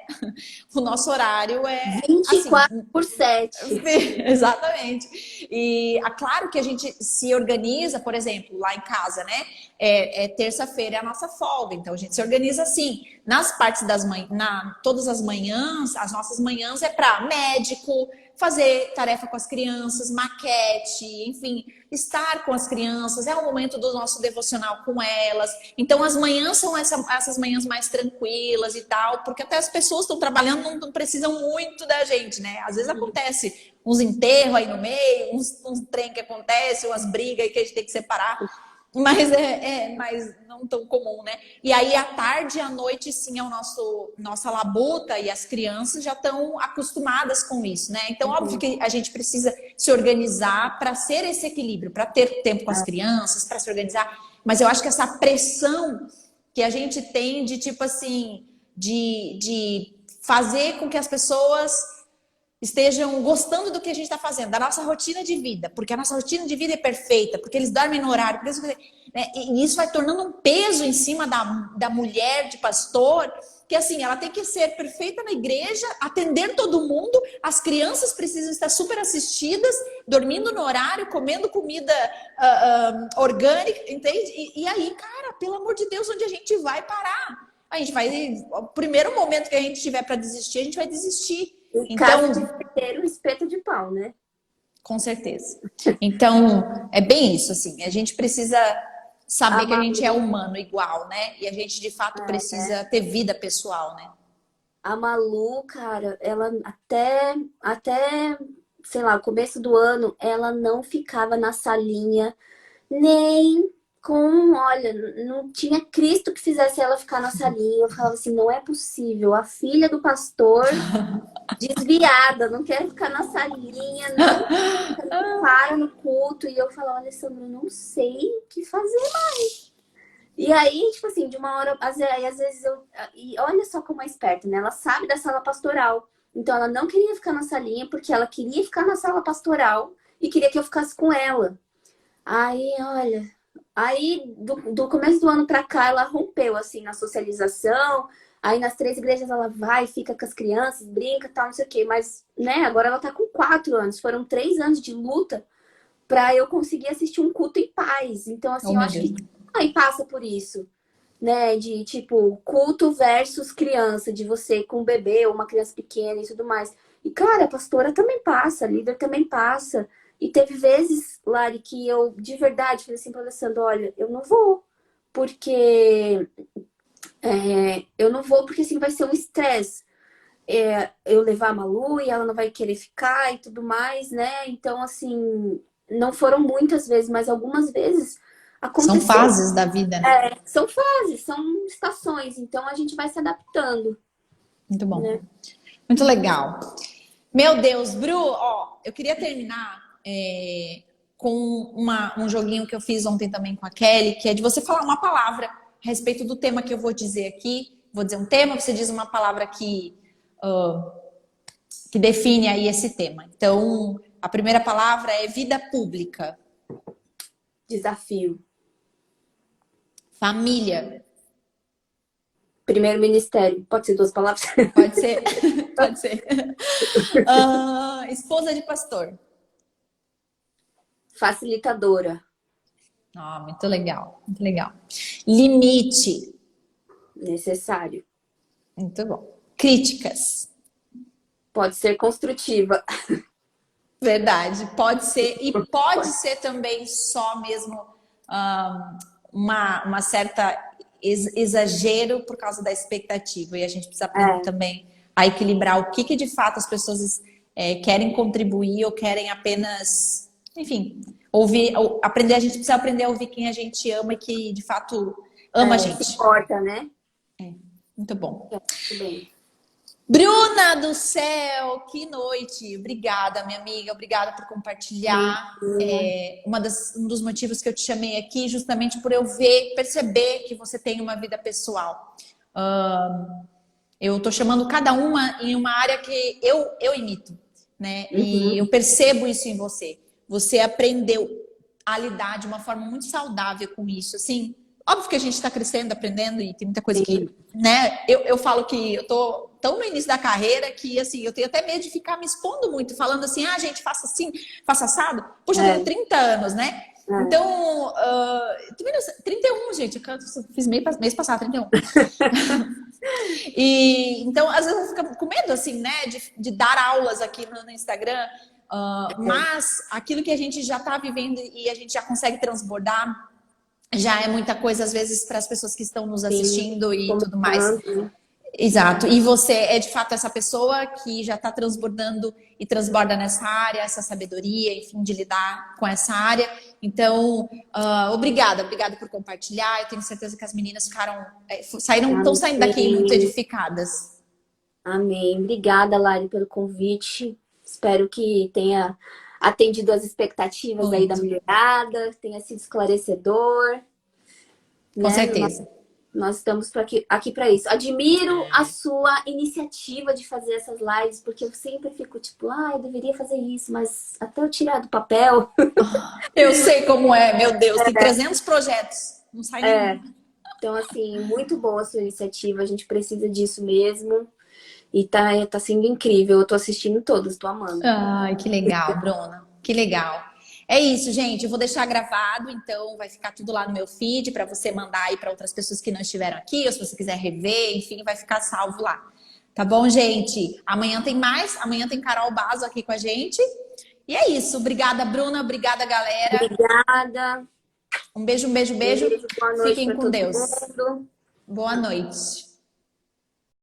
[SPEAKER 1] O nosso horário é
[SPEAKER 2] 24/7.
[SPEAKER 1] Sim, exatamente. E claro que a gente se organiza, por exemplo, lá em casa, né? Terça-feira é a nossa folga, então a gente se organiza assim. Nas partes das manhãs, todas as manhãs, as nossas manhãs é para médico, fazer tarefa com as crianças, maquete, enfim, estar com as crianças, é o momento do nosso devocional com elas. Então as manhãs são essas manhãs mais tranquilas e tal, porque até as pessoas estão trabalhando, não precisam muito da gente, né? Às vezes acontece uns enterros aí no meio, uns trem que acontece, umas brigas aí que a gente tem que separar. Mas mas não tão comum, né? E aí, à tarde e à noite, sim, é nossa labuta, e as crianças já estão acostumadas com isso, né? Então, óbvio que a gente precisa se organizar para ser esse equilíbrio, para ter tempo com as crianças, para se organizar. Mas eu acho que essa pressão que a gente tem de, tipo assim, de fazer com que as pessoas estejam gostando do que a gente está fazendo, da nossa rotina de vida, porque a nossa rotina de vida é perfeita, porque eles dormem no horário, né? E isso vai tornando um peso em cima da mulher de pastor, que assim, ela tem que ser perfeita na igreja, atender todo mundo, as crianças precisam estar super assistidas, dormindo no horário, comendo comida orgânica, entende? E aí, cara, pelo amor de Deus, onde a gente vai parar? A gente vai, o primeiro momento que a gente tiver para desistir, a gente vai desistir.
[SPEAKER 2] Em
[SPEAKER 1] Então,
[SPEAKER 2] caso de ter um espeto de pau, né?
[SPEAKER 1] Com certeza. Então, é bem isso, assim. A gente precisa saber que a gente é humano igual, né? E a gente, de fato, precisa ter vida pessoal, né?
[SPEAKER 2] A Malu, cara, ela até, sei lá, o começo do ano, ela não ficava na salinha Nem com, olha, não tinha Cristo que fizesse ela ficar na salinha. Eu falava assim, não é possível. A filha do pastor, desviada, não quer ficar na salinha, não para no culto. E eu falava, Alessandro, eu não sei o que fazer. E aí, tipo assim, de uma hora, às vezes eu. E olha só como é esperta, né? Ela sabe da sala pastoral. Então ela não queria ficar na salinha, porque ela queria ficar na sala pastoral e queria que eu ficasse com ela. Aí, olha. Aí, do começo do ano pra cá, ela rompeu, assim, na socialização. Aí, nas 3 igrejas, ela vai, fica com as crianças, brinca e tal, não sei o quê. Mas, né, agora ela tá com 4 anos. Foram 3 anos de luta pra eu conseguir assistir um culto em paz. Então,
[SPEAKER 1] Oh,
[SPEAKER 2] assim, eu
[SPEAKER 1] meu
[SPEAKER 2] acho
[SPEAKER 1] Deus.
[SPEAKER 2] que aí passa por isso, né? De, tipo, culto versus criança, de você com um bebê ou uma criança pequena e tudo mais. E, cara, a pastora também passa, a líder também passa. E teve vezes, Lari, que eu, de verdade, falei assim para Alessandro, olha, eu não vou, porque eu não vou porque assim vai ser um estresse. Eu levar a Malu e ela não vai querer ficar e tudo mais, né? Então, assim, não foram muitas vezes, mas algumas vezes
[SPEAKER 1] São
[SPEAKER 2] aconteceu.
[SPEAKER 1] fases da vida, né?
[SPEAKER 2] São fases, são estações, então a gente vai se adaptando,
[SPEAKER 1] Muito bom.
[SPEAKER 2] né?
[SPEAKER 1] Muito legal. Meu Deus, Bru, ó, eu queria terminar com um joguinho que eu fiz ontem também com a Kelly, que é de você falar uma palavra a respeito do tema que eu vou dizer aqui. Vou dizer um tema, você diz uma palavra que define aí esse tema. Então, a primeira palavra é vida pública,
[SPEAKER 2] Desafio.
[SPEAKER 1] família,
[SPEAKER 2] Primeiro ministério. Pode ser 2 palavras?
[SPEAKER 1] pode ser, pode ser. Esposa de pastor.
[SPEAKER 2] Facilitadora.
[SPEAKER 1] Ah, muito legal, muito legal. Limite,
[SPEAKER 2] Necessário.
[SPEAKER 1] muito bom. Críticas,
[SPEAKER 2] Pode ser construtiva.
[SPEAKER 1] verdade, pode ser, e pode ser também só mesmo uma certa exagero por causa da expectativa, e a gente precisa aprender também a equilibrar o que de fato as pessoas querem contribuir ou querem apenas, enfim, ouvir, aprender, a gente precisa aprender a ouvir quem a gente ama e que de fato ama a gente.
[SPEAKER 2] Importa, né?
[SPEAKER 1] Muito bom.
[SPEAKER 2] Muito bem.
[SPEAKER 1] Bruna do céu, que noite! Obrigada, minha amiga, obrigada por compartilhar. Um dos motivos que eu te chamei aqui, justamente por eu perceber que você tem uma vida pessoal. Eu tô chamando cada uma em uma área que eu imito, né? E eu percebo isso em você. Você aprendeu a lidar de uma forma muito saudável com isso, assim. Óbvio que a gente está crescendo, aprendendo e tem muita coisa que, né? Eu falo que eu tô tão no início da carreira que, assim, eu tenho até medo de ficar me expondo muito, falando assim, gente, faça assim, faça assado. Poxa, eu tenho 30 anos, né? Então, 31, gente, eu fiz mês passado, 31. E, então, às vezes eu fico com medo, assim, né, de dar aulas aqui no Instagram, mas aquilo que a gente já está vivendo e a gente já consegue transbordar, já é muita coisa, às vezes, para as pessoas que estão nos assistindo e tudo mais. Exato. E você é, de fato, essa pessoa que já está transbordando e transborda nessa área, essa sabedoria, enfim, de lidar com essa área. Então, obrigada por compartilhar. Eu tenho certeza que as meninas estão saindo daqui muito edificadas.
[SPEAKER 2] Amém. Obrigada, Lari, pelo convite. Espero que tenha atendido as expectativas aí da mulherada, tenha sido esclarecedor.
[SPEAKER 1] Com certeza.
[SPEAKER 2] Nós estamos aqui para isso. Admiro a sua iniciativa de fazer essas lives, porque eu sempre fico tipo, eu deveria fazer isso, mas até eu tirar do papel.
[SPEAKER 1] Eu sei como é, meu Deus, tem 300 projetos, não sai nenhum.
[SPEAKER 2] Então, assim, muito boa a sua iniciativa, a gente precisa disso mesmo. E tá sendo incrível, eu tô assistindo todas, tô amando.
[SPEAKER 1] Ai, que legal, Bruna, que legal. É isso, gente. Eu vou deixar gravado, então vai ficar tudo lá no meu feed para você mandar aí para outras pessoas que não estiveram aqui, ou se você quiser rever, enfim, vai ficar salvo lá. Tá bom, gente? Amanhã tem mais, amanhã tem Carol Basso aqui com a gente. E é isso. Obrigada, Bruna, obrigada, galera.
[SPEAKER 2] Obrigada.
[SPEAKER 1] Um beijo, um beijo, beijo.
[SPEAKER 2] Boa noite.
[SPEAKER 1] Fiquem com Deus.
[SPEAKER 2] Mundo.
[SPEAKER 1] Boa noite.